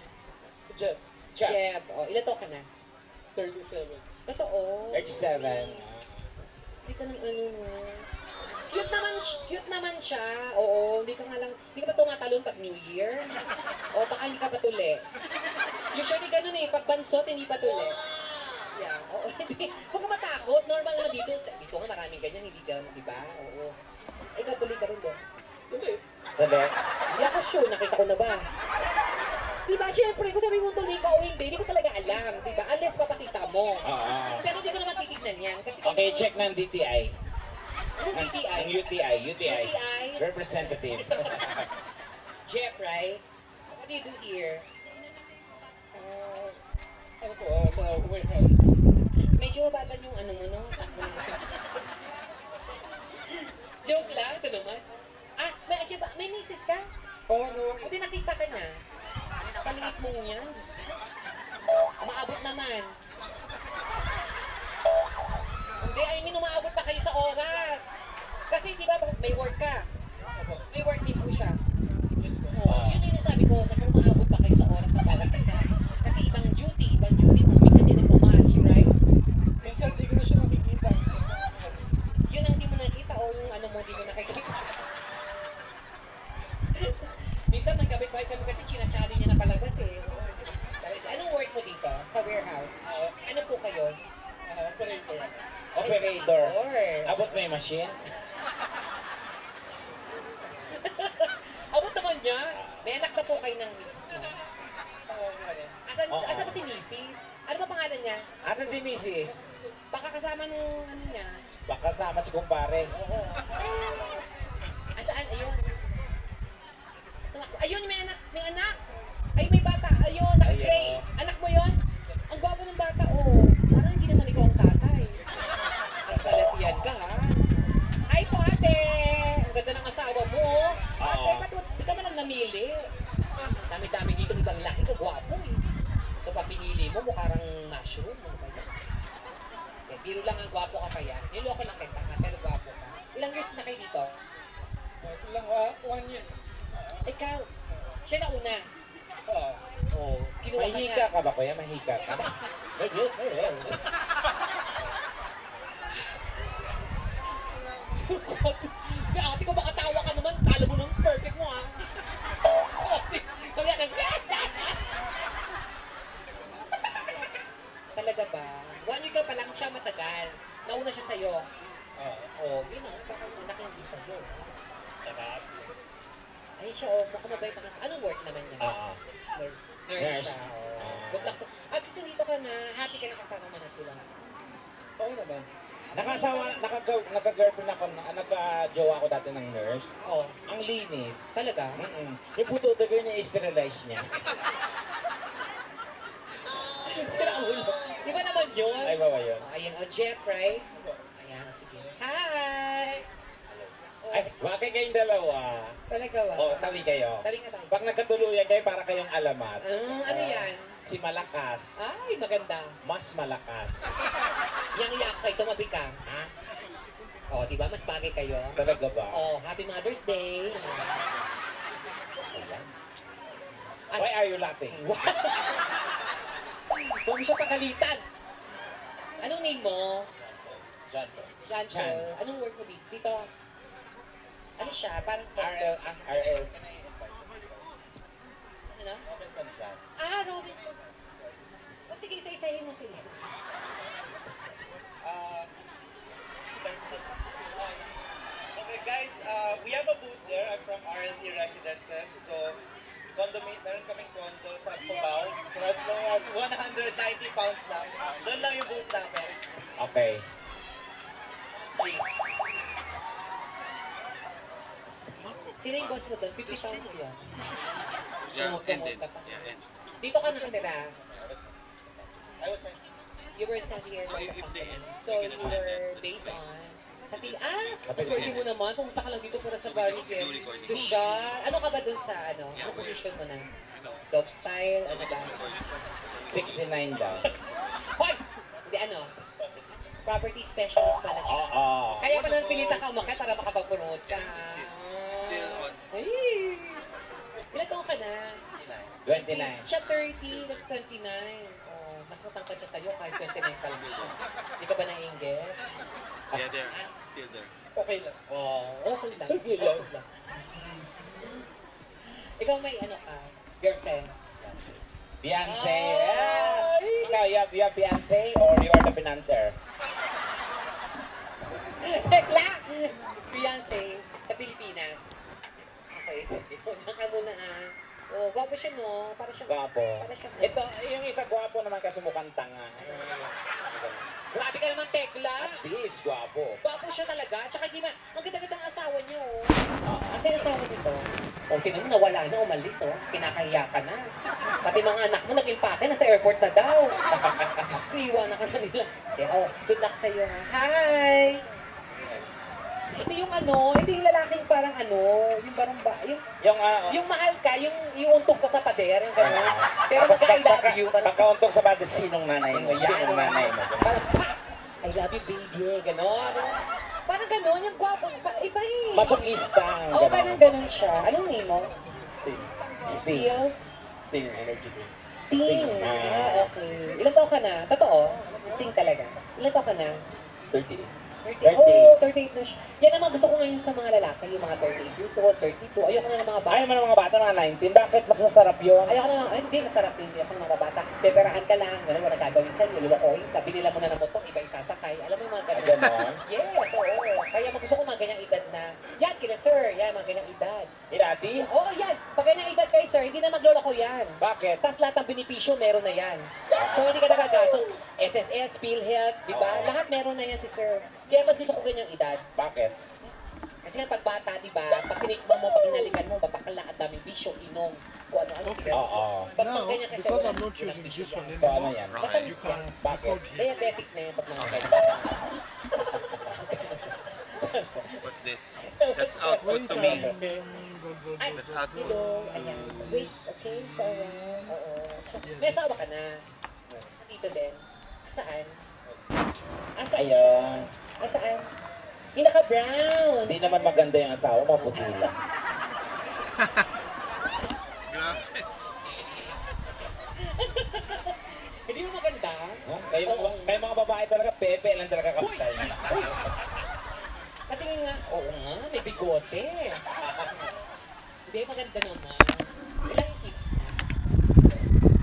Jeb. Jeb. Oh, ilan to ka na? 37. Totoo. 37. Hindi ka nang ano mo. Cute naman siya. Oo, hindi ka nga lang, hindi ka pa tumatalon pag New Year. O baka hindi ka pa tuli. Usually ganun eh, pag bansot, hindi pa tuli. Yeah, oo. Huwag ka matakot. Normal naman dito. Dito nga maraming ganyan, hindi ganun, di ba? Oo. Ikaw tuloy ka rin doon. Sabi? Hindi ako sure, nakita ko na ba? Diba, syempre, kung sabi mo tuloy ka o hindi ko talaga alam, diba? Unless papakita mo. Oo. Pero hindi ko naman titignan yan. Kasi Okay, check ng DTI. Anong PTI? Ng UTI. UTI? Representative. Jeff, right? What do you do here? Ano po? Sa warehouse. Medyo mababal yung ano mo, no? Joke lang, ito naman. Ah, may misis ka? Oo, no. O di nakita ka na. Paliit mo yan. Diyos ko. Umaabot naman. Hindi, I mean, umaabot pa kayo sa oras. Kasi di ba, may work ka. May work din po siya. Oo, yun yung nasabi ko, na kung umaabot pa kayo sa oras sa bawat isa. Kasi ibang duty mo. Minsan din nagmamatch, right? Minsan di ko na siya nakikita. Yun ang di mo nakita o yung ano mo di mo nakikita. Minsan nagkabit-bite kami kasi chinachali niya na palabas eh. Anong work mo dito? Sa warehouse? Ano po kayo? Operator. Operator. Or, Abot mo yung machine? abot naman niya. May anak na po kayo ng misis mo. Asan ba si misis? Ano ba pangalan niya? Asan si Mrs.? Baka kasama nung ano niya. Baka sama si kumpare. Oo. Asaan? Ayun. Ayun, may anak. May anak. Ay, may bata. Ayun, naka-gray. Anak mo yon? Ang gwapo ng bata, oh. Parang hindi naman ikaw ang tatay. Ang salasiyan ka, ha? Hi po, ate. Ang ganda ng asawa mo. Ate, Oo. ba't di ka malang namili? Dami-dami dito ibang laki ka, gwapo eh. Ito pa pinili mo, mukhang mushroom. Ano ba yan? Eh, biro lang ang gwapo ka kaya. Niloko lang kita ka, pero gwapo ka. Ilang years na kayo dito? Ilang 1 year. Ikaw, siya na una. Oo. Oh, kinuha ka Mahika niya. ka ba kuya? Mahika ka? Si ate ko makatawa ka naman, kala mo nung perfect mo ah. Kaya ka, talaga ba? 1 year ka pa lang siya matagal. Nauna siya sa'yo. Oh, yun ang anak hindi sa'yo. Ay siya, oh, mukhang mabait ka. Anong work naman niya? Nurse. Nurse Nurse. siya, oh. Good luck sa... At least dito ka na, happy ka na kasama mo na sila. Oo naman. Nakasawa, naka-girlfriend ako, jowa ko dati ng nurse. Oh, Ang linis. talaga? Yung puto ko yun, i-sterilize niya. Sira ulo. Di ba naman yun? Ay, bawa yun. Oh, ayan, Jeffrey. Ayan, sige. Hi! Oh, Ay, bakit kayong dalawa? talaga ba? O, tabi kayo. Tabi nga tayo. Pag nagkatuluyan kayo, para kayong alamat. Ano yan? Si Malakas. Ay, maganda. Mas malakas. Yang iyak sa'yo, tumabi ka. Ha? Oh, di ba? Mas bagay kayo. Talaga ba? Oh, Happy Mother's Day. Ayan. Why are you laughing? Huwag mo siya pakalitan. Anong name mo? John. John Chan. Paul. Anong work mo dito? Ano siya? Parang RL. RL. Ano na? Ah, Robinson. O sige, isa-isahin mo sila. Okay guys, we have a booth there. I'm from RLC Residences. So, meron kaming condo sa Cubao. For as low as 190 pounds lang. Doon lang yung booth namin. Okay. Sino yung boss mo doon? 50 pounds yun. Yeah, Sumot ended. ka pa. Yeah, end. Dito ka nakatira. I was like, You were sent here So, by the if they company. end, So they you can extend were it. That's based fine. on... Mas pwede mo naman. Pumunta ka lang dito para sa So we just barbecue. do recording. Social. Ano ka ba dun sa ano? Yeah, Ano we're- position mo na? No. Dog style? So Ano we ba? just recording. 69 daw. Hoy! Hindi ano? Property specialist pala siya. Oo. Kaya pa nang pilitan ka umakit para makapag-promote ka. Yes, still on. Ay! Ilan taon ka na? 29. Siya 30, that's 29. Oh, mas matangkad siya sa'yo kahit 29 pa lang siya. Hindi ka ba naiinggit? Yeah, there. Still there. Okay lang. Oh, okay lang. Sige lang. Okay lang. Ikaw may ano ka? Girlfriend? Beyonce. Ah! Ikaw, you have Beyonce or you are the financer? Tekla! Beyonce, sa Pilipinas. Okay, sige. Diyan ka muna ah. Oh, gwapo siya no? Para siya... Gwapo. Para siya... Ito, yung isa gwapo naman kasi mukhang tanga. Grabe ka naman, Tekla! At least, gwapo. Gwapo siya talaga. Tsaka di ba, ang ganda-ganda ng asawa niyo. Kasi ang asawa nito, o tinan mo, nawala na, umalis, oh. Kinakahiya ka na. Pati mga anak mo, nag-impake, nasa airport na daw. Diyos ko, iwanan ka na nila. Okay, oh, good luck sa'yo, ha? Hi! Ito yung ano, ito yung lalaking parang ano, yung parang ba, yung mahal ka, yung iuntog ka sa pader, yung gano'n. Pero magka-I love you. Pagkauntog sa bado, sinong nanay mo? Sinong nanay mo? Parang, pa! I love you, baby, gano'n. Parang gano'n, yung gwapo, iba eh. Masokista. Oo, parang gano'n siya. Anong name mo? Steel. Steel? Steel energy drink. Sting. Ah, okay. Ilan taon ka na? Totoo? Sting talaga. Ilan taon ka na? 30. 38. Oo, 38 na siya. Yan ang mga gusto ko ngayon sa mga lalaki, yung mga 38 years old, 32. Ayoko na ng mga bata. Ayaw mo ng mga bata, mga 19. Bakit mas masarap yun? Ayoko na ng, ay hindi, masarap yun. Ayoko ng mga bata. Peperahan ka lang, gano'n, wala gagawin sa'yo, lulukoy. Binila mo na ng motor, iba yung sasakay. Alam mo yung mga Ah, gano'n. ganon? Yes, oo. Kaya gusto ko mga ganyang edad na, yan, kila sir, yan, mga ganyang edad. Irati? Oo, yan. Pag ganyang edad kay sir, hindi na magloloko yan. Bakit? Tapos lahat ng benepisyo, meron na yan. So, hindi ka nagagastos. SSS, PhilHealth, di ba? Oo. Lahat meron na yan si sir. Kaya mas gusto ko ganyang edad. Bakit? Kasi nga pag bata, di ba? Pag tinikman mo, pag inalikan mo, babakala at daming bisyo, inom, kung ano-ano. Okay. Oo. Pag Now, ganyan kasi because wala, I'm not walang using bisyo this one yan. So ano anymore, yan? Right. you can Bakit? record here. Diabetic na yun pag mga ganyan. What's this? That's output to me. Ay, That's output. hello, ayan. Wait, okay, so, oo. May asawa ka na. Dito din. Saan? Saan? Ayun. Saan? Yung naka-brown. Hindi naman maganda yung asawa, maputi lang. Grabe. Hindi mo maganda? Huh? Kayo mga babae talaga, pepe lang talaga kapital. Patingin nga, oo nga, may bigote. Hindi, maganda naman. Ilang kids na?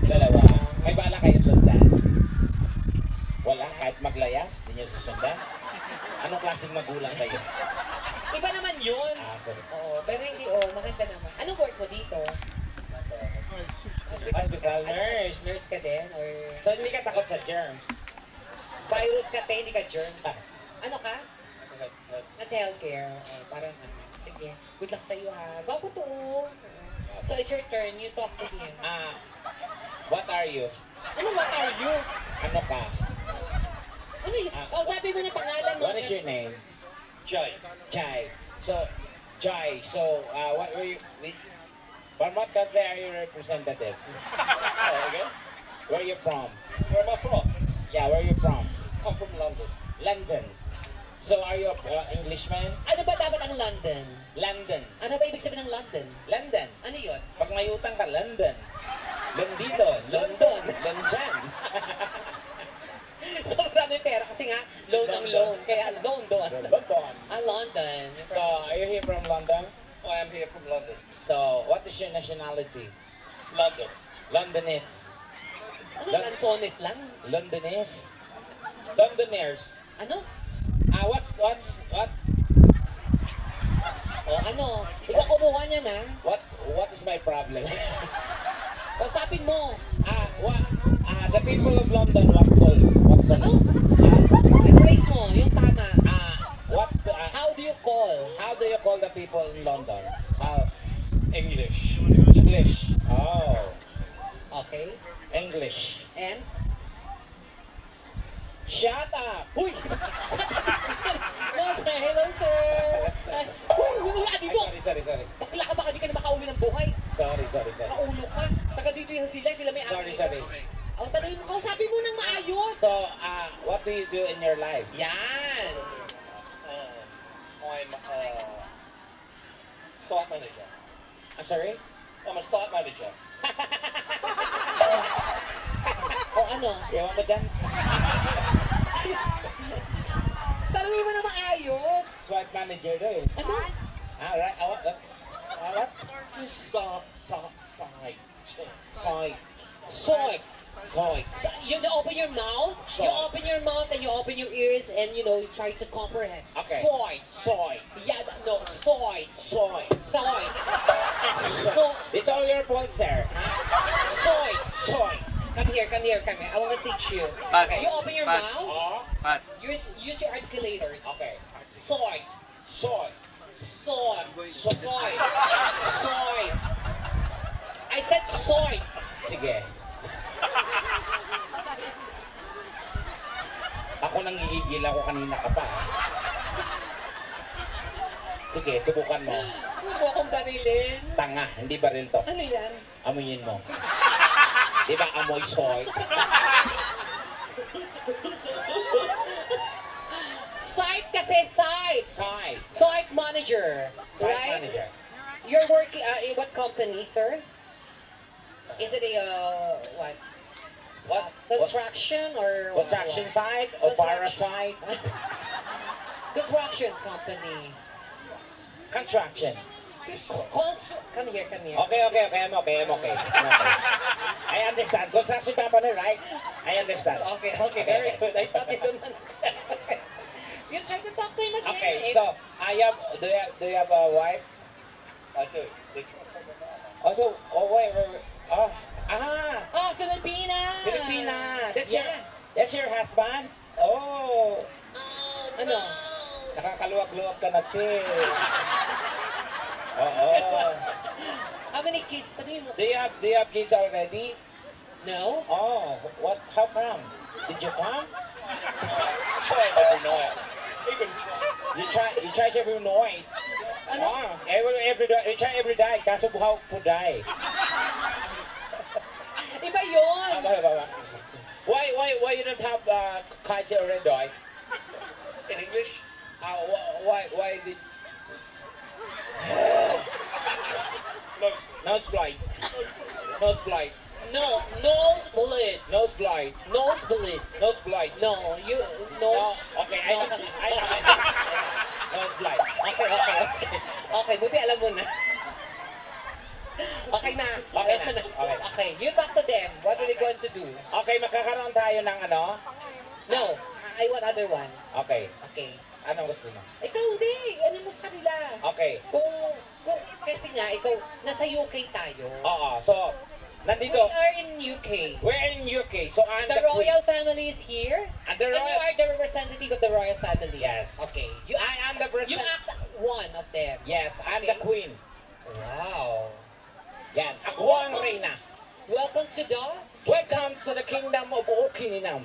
Dalawa. May bala kayo sundan? Wala, kahit maglayas, hindi nyo susundan. Anong klaseng magulang kayo? Iba naman yun. Ah, sorry. Oo, pero hindi, maganda naman. Anong work mo dito? Hospital nurse. Nurse ka din? Or So hindi ka takot sa germs? virus ka, te, hindi ka germ. Ano ka? Nasa healthcare. Parang ano. Sige. Good luck sa'yo ha. Gwapo to. So it's your turn. You talk to him. What are you? Ano, what are you? Ano ka? Ano yun? Sabi mo na pangalan mo. What is your name? Joy. Chai. So, Chai. So, what were you? From what country are you representative? Okay. Where are you from? Where am I from? Yeah, where are you from? I'm from London. London. So, are you Englishman? Ano ba dapat ang London? London. Ano ba ibig sabihin ng London? London. Ano yun? Pag may utang ka, London. London. London. London. Sobrang may pera kasi nga, loan ang loan. Kaya loan doon. London. London. So, are you here from London? Oh, I am here from London. So, what is your nationality? London. Londonese. Ano, lansones lang? Londonese. Londoners. Ano? What? O ano? Ikaw kumuha niya na. What is my problem? Kausapin mo. The people of London, what call? Ano? I-phrase mo, yung tama. How do you call the people in London? English. English. Oh, Okay. English. And? Shut up! Uy! Hello, sir! Uy, wala dito! Sorry. Bakla ka, baka di ka na makauwi ng buhay. Sorry. Makaulo ka. Taga dito yung sila may Sorry. O, tanongin mo, kausapin mo ng maayos. So, what do you do in your life? Yan! I'm site manager. I'm sorry? I'm a site manager. O ano? Ewan mo dyan? Tanongin mo na maayos. Swipe manager do eh. Ano? Right. What? Swipe. So, you open your mouth, and you open your ears, and you try to comprehend. Okay. Soy. Yeah, no, soy. Soy. So, It's all your fault, sir. soy. Come here. I want to teach you. Pat. You open your Pat. mouth, Oh, Pat, use your articulators. okay. Soy. Soy. I said soy. Sige. Ako nanghihigil ako kanina ka pa. Sige, subukan mo. Huwag mo akong barilin. Tanga, hindi baril to. Ano yan? Amuyin mo. Di ba amoy soy? Site kasi site. Soy. Site manager. Site Right? manager. You're working in what company, sir? Is it a what? What? Construction or what? Construction site or Construction. parasite? Construction company. Construction. Come here. Okay, I'm okay. I understand. Construction company, right? I understand. Okay, very good. I thought you don't You try to talk to him again. Okay, so do you have a wife? I do. Also, wait. Oh, Filipina. Filipina. Yeah. That's your husband? Oh, Ano? nakakaluwag-luwag ka na, Tim. Oo. How many kids? Tanungin mo. Do you have kids already? No? Oh, what? How come? Did you come? Try every night. Even You try every night. Ano? You try every day. Kaso buhaw po day. Iba yun. Why you don't have culture already? in English. Why did No. nose blind? No, nose bullet. Nose blind. Nose bullet. Nose blind. No, you No. nose. Okay, I know. Nose blind. Okay. Okay, buti alam mo na. Okay na. Okay na. Okay, you talk to them. What are they going to do? Okay, magkakaroon tayo ng ano? No, I want other one. Okay. Okay. Anong gusto mo? Ikaw hindi. Ano mo sa kanila? Okay. Kasi nga, ikaw, nasa UK tayo. Oo. So, We nandito. are in UK. We're in UK. So, I'm The the queen. royal family is here. And the And you royal. are the representative of the royal family. Yes. Okay. I am the You person. act one of them. Yes, I'm Okay. the queen. Wow. Yan, ako ang reyna. Welcome to the... Welcome to the kingdom of Okininam.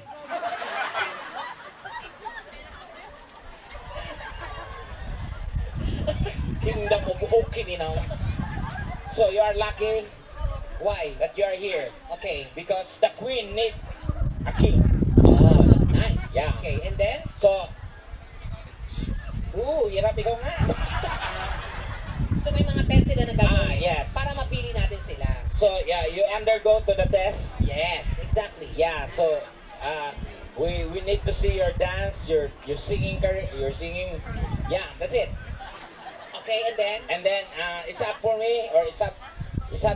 Kingdom of Okininam. So you are lucky Why? that you are here Okay. because the queen need a king. Oh, nice. Yeah. Okay, and then? So, hirap ikaw nga. So may mga test sila na gagawin. Yes. Para mapili natin sila. So, yeah, you undergo to the test. Yes, exactly. Yeah, so we need to see your dance, your singing, your singing. Yeah, that's it. Okay, and then? And then it's up for me or it's up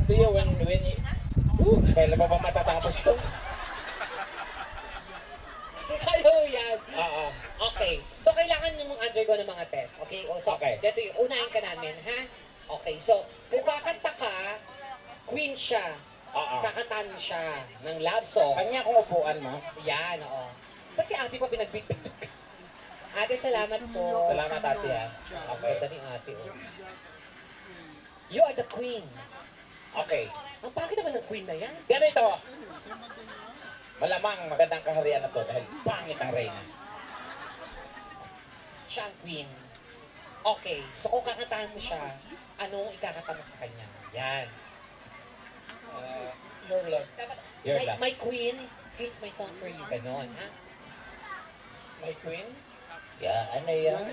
to you when you. Kailan ba matatapos to? Ayaw yan. Oo. Okay. So, kailangan nyo mong undergo ng mga test. Okay? O, so, Okay. dito yung unahin ka namin, ha? Okay. So, kung kakanta ka, queen siya. Oo. Kakantahan mo siya ng love song. Kanya kung upuan mo. Yan, oo. Ba't si ate pa pinagbitbit? Ate, salamat po. Salamat ate ha. Okay. Ganda ni ate, oh. You are the queen. Okay. Ang pangit naman ng queen na yan. Ganito. Malamang magandang kaharian na to dahil pangit ang reyna. Siya ang queen. Okay. So, kung kakantahan mo siya, anong ikakanta mo sa kanya? Yan. Your love. Dapat, Your love. my queen, here's my song for you. Ganon, ha? My queen? Yeah, ano yan?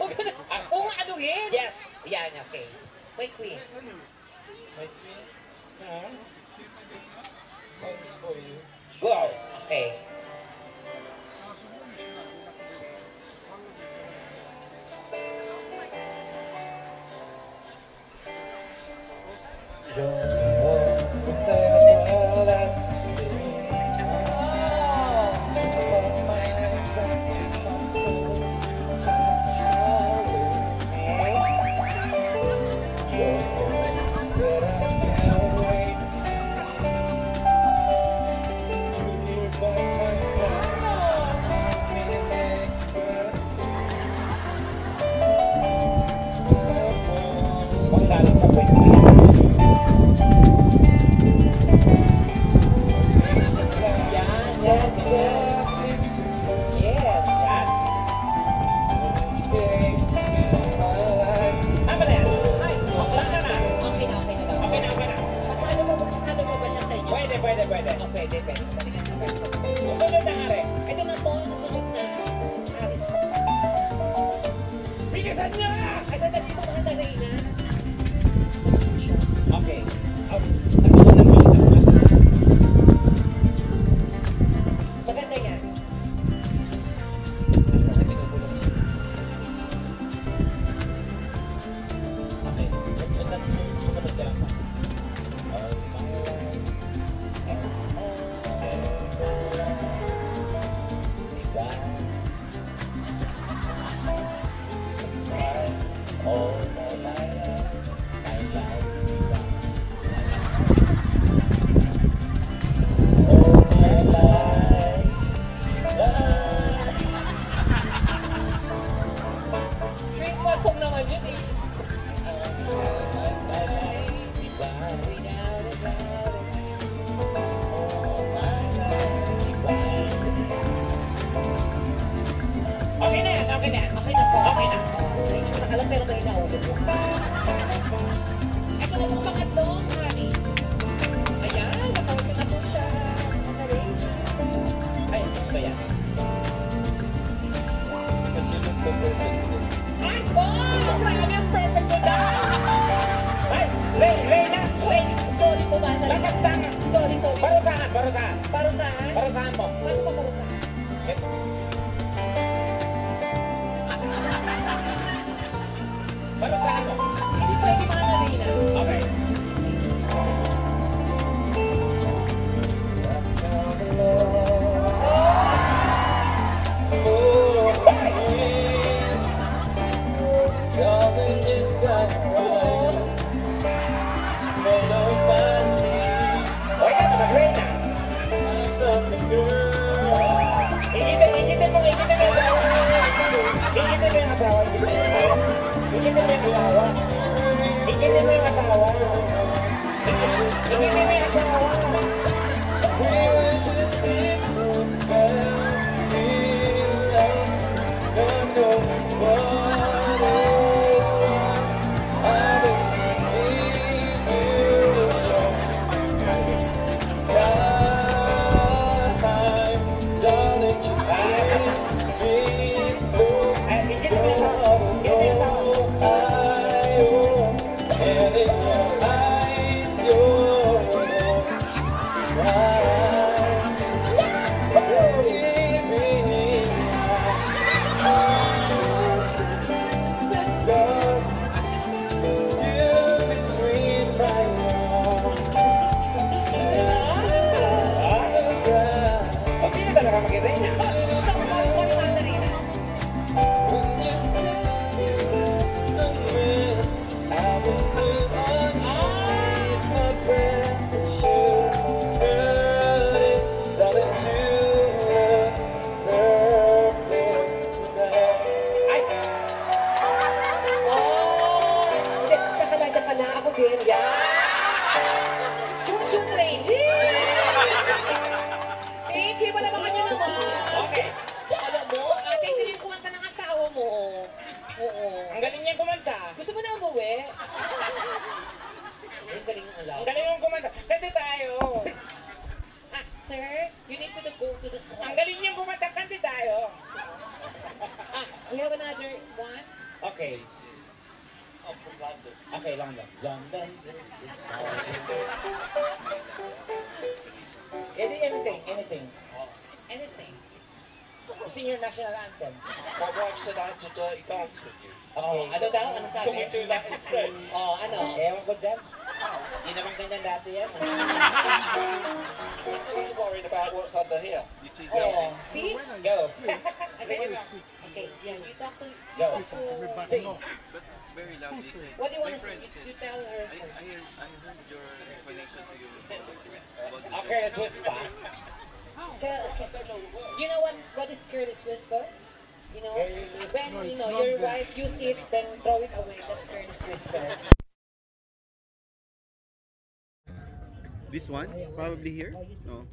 Huwag ka na. Oo, ano yun? Yes. Yan, okay. My queen. My queen? Yeah. Songs for you. Go. Okay. Panggaling sa kwento. Yan, yan, yan. Yes. Yan. Tama na yan. Ay, Bakla ka na. okay na, okay na daw. Okay na, okay na. Pasado mo ba siya sa inyo? Pwede, pwede, pwede. Oh, pwede, pwede. Sumunod na hari. Ito na po, susunod na. Aris. Bigasan niya! Ay, sandali po mga Reyna. Okay. Ako na lang. Maganda yan. Okay. Sumunod ka lang pa. Oh, my life. Oh, my life. Drink pasok naman yun eh. Okay na yan, okay na yan. Okay na po. Okay na. Nakalang pero may naulo po. Ito na po pangatlong hari. Ayan, nakawag ko na po siya. Mga Reyna. Ay, gusto yan. Because you look so perfect today. Ay, po! Grabe ang perfect ko na! Ay, Reyna, Wait, sorry po ba? bakit tanga? Sorry, sorry. Barusahan, barusahan. Parusahan? Barusahan mo. Paano pa parusahan? Barusahan mo. Hindi pwede mga Reyna. Okay. Okay, talaga mag-Reyna. Ay! Oh! Hindi, nakalada ka na. Ako din. Yan! Chun-chun rain. Thank you. Palabakan nyo naman. Okay. Alam mo, ate, hindi rin kumanta ng asawa mo. Oo. Ang galing niya kumanta. Gusto mo na umuwi? Ang galing ng alaw. Ang galing niyang kumanta. Kante tayo. Ah, sir, you need to go to the store. Ang galing niyang kumanta. Kante tayo. Ah, we have another one. Okay. Okay, London. London. Anything, anything. Anything. Sing your national anthem. My wife said I had to dirty dance with you. Oh, ano daw? Ano sabi? Can we do that instead? Oh, ano? Ewan ko dyan. Hindi naman ganyan dati yan. Just worried about what's under here. You two Oh, see? Go. Okay, okay, yeah, you talk to, Go. Sing. But it's very loud. He said, What do you want my to friend say? said, You tell her. I heard your explanation to you about the Okay, let's whisper. You know what is careless whisper? You know, when No, you it's know not your that. wife use it, then throw it away. That's careless whisper. This one? Probably here? No.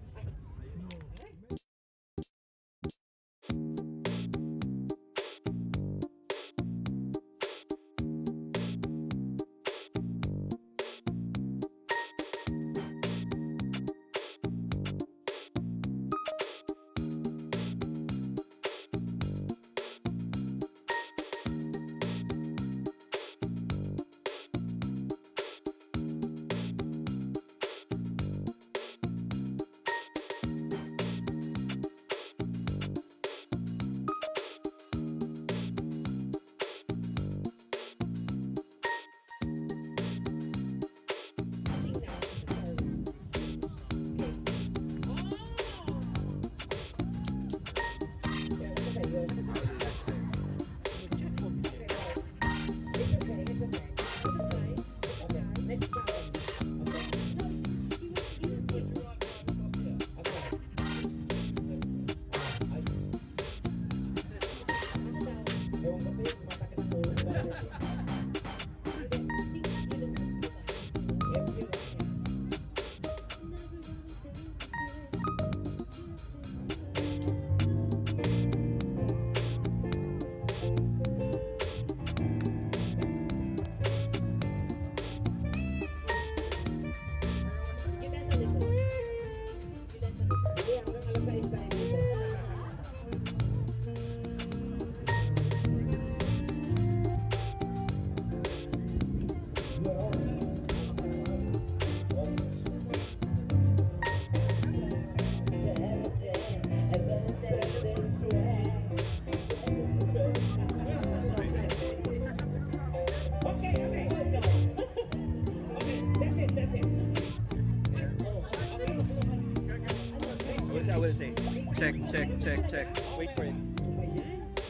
I will say. Check, check, check, check. Wait for it.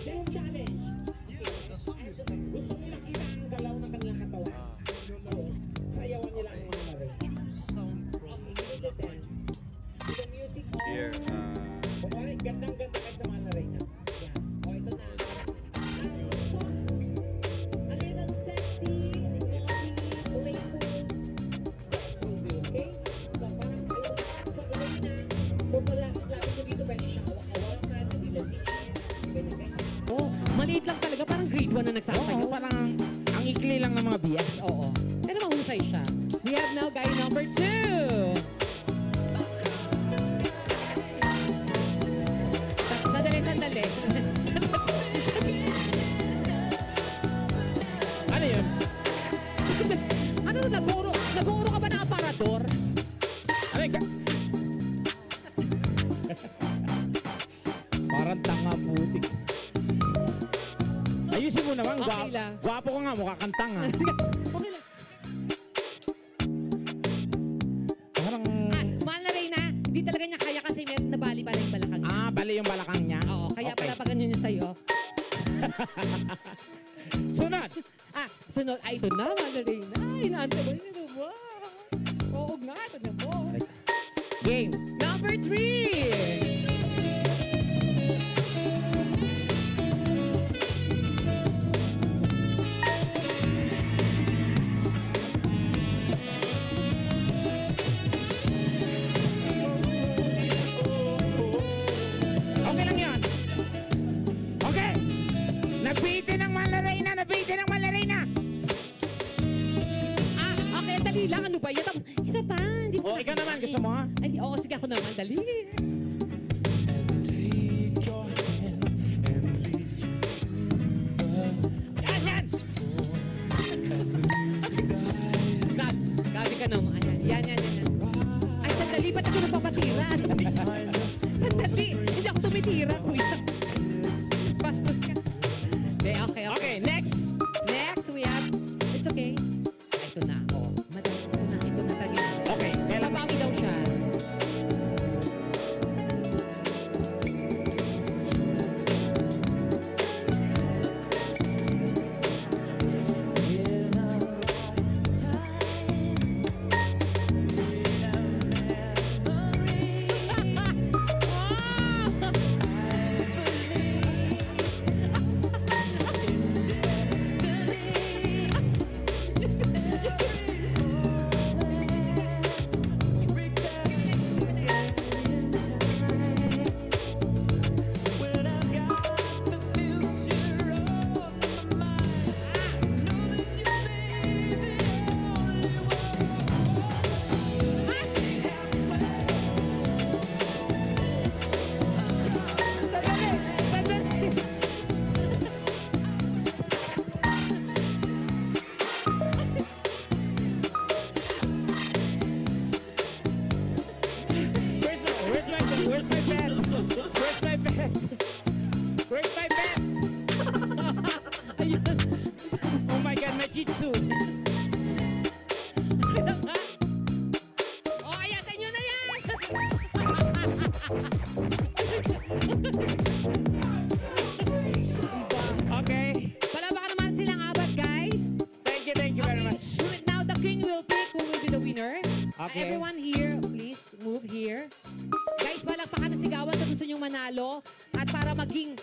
Next challenge. Gusto mo nakita ang galaw ng kanilang katawan? Sayawan nila ang mga marin. The music on. Here. Kumari, gandang-ganda kayo sa mga narin. Yan. O, ito na. A little sexy, naughty, playful. Okay? So, parang alam mo, sa uwi na, so, lagi mo dito pwede siyang hawak-hawakan, nilaliin. parang grade 1 na nagsama Oo, kayo. parang ang ikli lang ng mga BS. Oo. Pero mahusay siya. We have now guy number 2. Sandali. Ano yun? Ano to, nag-uuro ka ba ng aparador? Ano yun? Parang tanga putik. Ayusin mo naman. Okay lang. Gwapo ko nga, mukha kang tanga. Okay lang. Parang... Mahal na Reyna, hindi talaga niya kaya kasi may nabali-bali yung balakang niya. bali yung balakang niya. Oo, kaya Okay. pala pa ganyan niya sa'yo. Sunod. Sunod. Ay, ito na, Mahal na Reyna. Inaantay mo yun. Oo nga, ito na po. Game. Number 3. Okay lang yan. Okay. Nabitin ng Malarena. Okay, dali lang. Ano ba yan? Tapos, isa pa. Hindi ko Oh, ikaw naman. Gusto mo, ha? Ay, hindi. Oo, sige ako naman. Dali. Yan. Gabi ka naman. Ayan. Yan. Ay, sandali. Ba't ako nagpapatira? Sandali. Hindi ako tumitira, kuya. Bastos ka. Okay. Okay, next. Next, we have... It's okay. Ay, ito na. Oh, madali. Ito na talaga. Okay, kailan Babawi daw siya. Where's my bet? Oh my God, my jitsu. Oh, ayan, sa inyo na yan! Okay. Palabaka naman silang apat, guys. Thank you very much. Now, the king will pick who will be the winner. Okay. Everyone here, please move here. Guys, palakpakan at sigawan sa gusto nyong manalo at para maging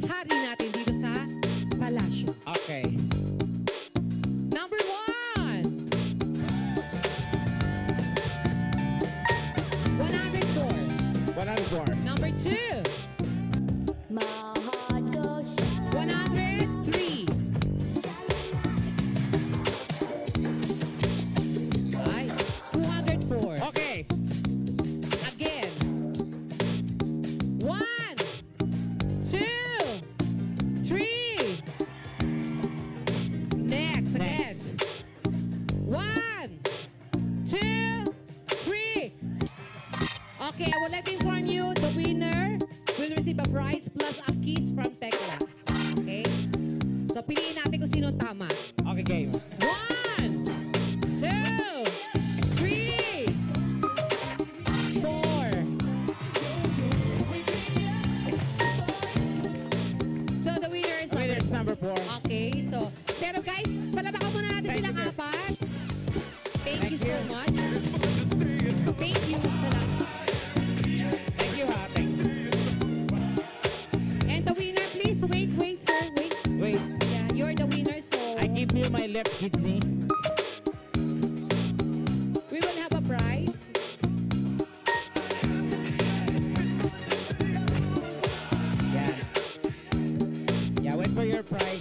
hari natin dito sa palasyo. Okay. Number 1. 104. 104. Number 2. My heart goes 103. Ay, 204. Okay. Again. 1, 2, 3. Next, again. 1, 2, 3. Okay, I would like to inform you the winner will receive a prize plus a kiss from Tekla. Okay? So, piliin natin kung sino tama. Okay, game. 1, 2, 3, 4. So, the winner is Okay, that's number 4. Okay, so, pero guys, palabakan muna natin Thank silang you, sir. apat. Thank you so you. much. Thank you. Salamat. Thank you, ha. Thank you. And the winner, please, wait, sir, wait. Wait, Yeah, you're the winner, so I give you my left kidney. we will have a prize. Yeah. Yeah, wait for your prize.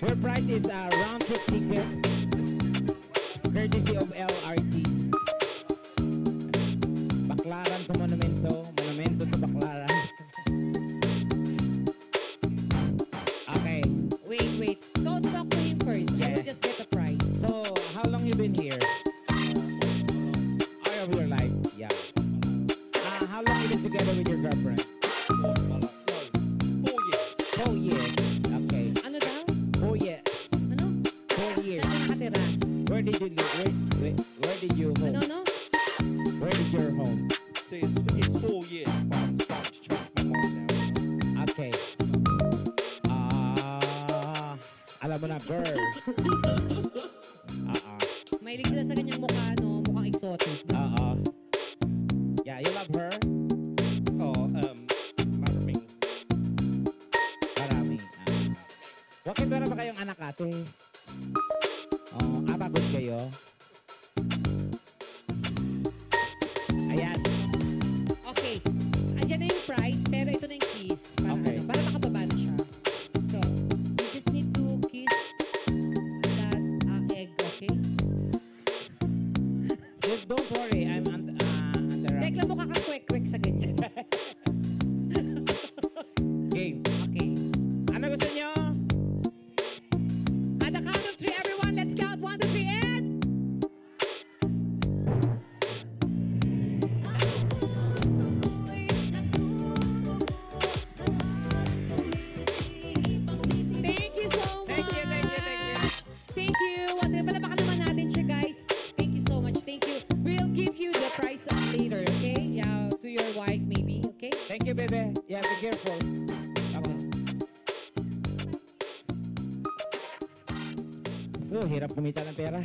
Your price is a round trip ticket, courtesy of LRT. Baclaran to Monumento, Monumento to Baclaran. Okay, Wait. Go talk to him first. I Yeah. will just get the price. so how long you been here? All of your life, yeah. How long you been together with your girlfriend? 4 years. Okay, Ano daw? 4 years. Ano? 4 years. Saan ka nakatira? Where did you live? Where did you home? Ano? Where did your home? So it's 4 years, but I'm starting to change my mind now. Okay. Alam mo na, girl. Mahilig sila sa ganyang mukha, no? Mukhang exotic. Yeah, you love her? Oh, maraming. Marami. Bakit wala ba kayong anak ate? Ababot kayo? Ayan. Okay. Andyan na yung price, pero ito na yung kiss. Para, Okay. para makababa na siya. So, you just need to kiss that egg, okay? Just don't worry, I'm under Tekla mo kakakwek-kwek sa ganyan. game. Okay. Ano gusto nyo? At the count of 3, everyone, let's count. 1, 2, 3, and... Thank you so much. Thank you. Thank you. Once again, palapakan naman natin siya, guys. Thank you so much. Thank you. We'll give you the price later, okay? Yeah, to your wife, maybe, okay? Thank you, baby. Yeah, be careful. Okay. Hirap kumita ng pera.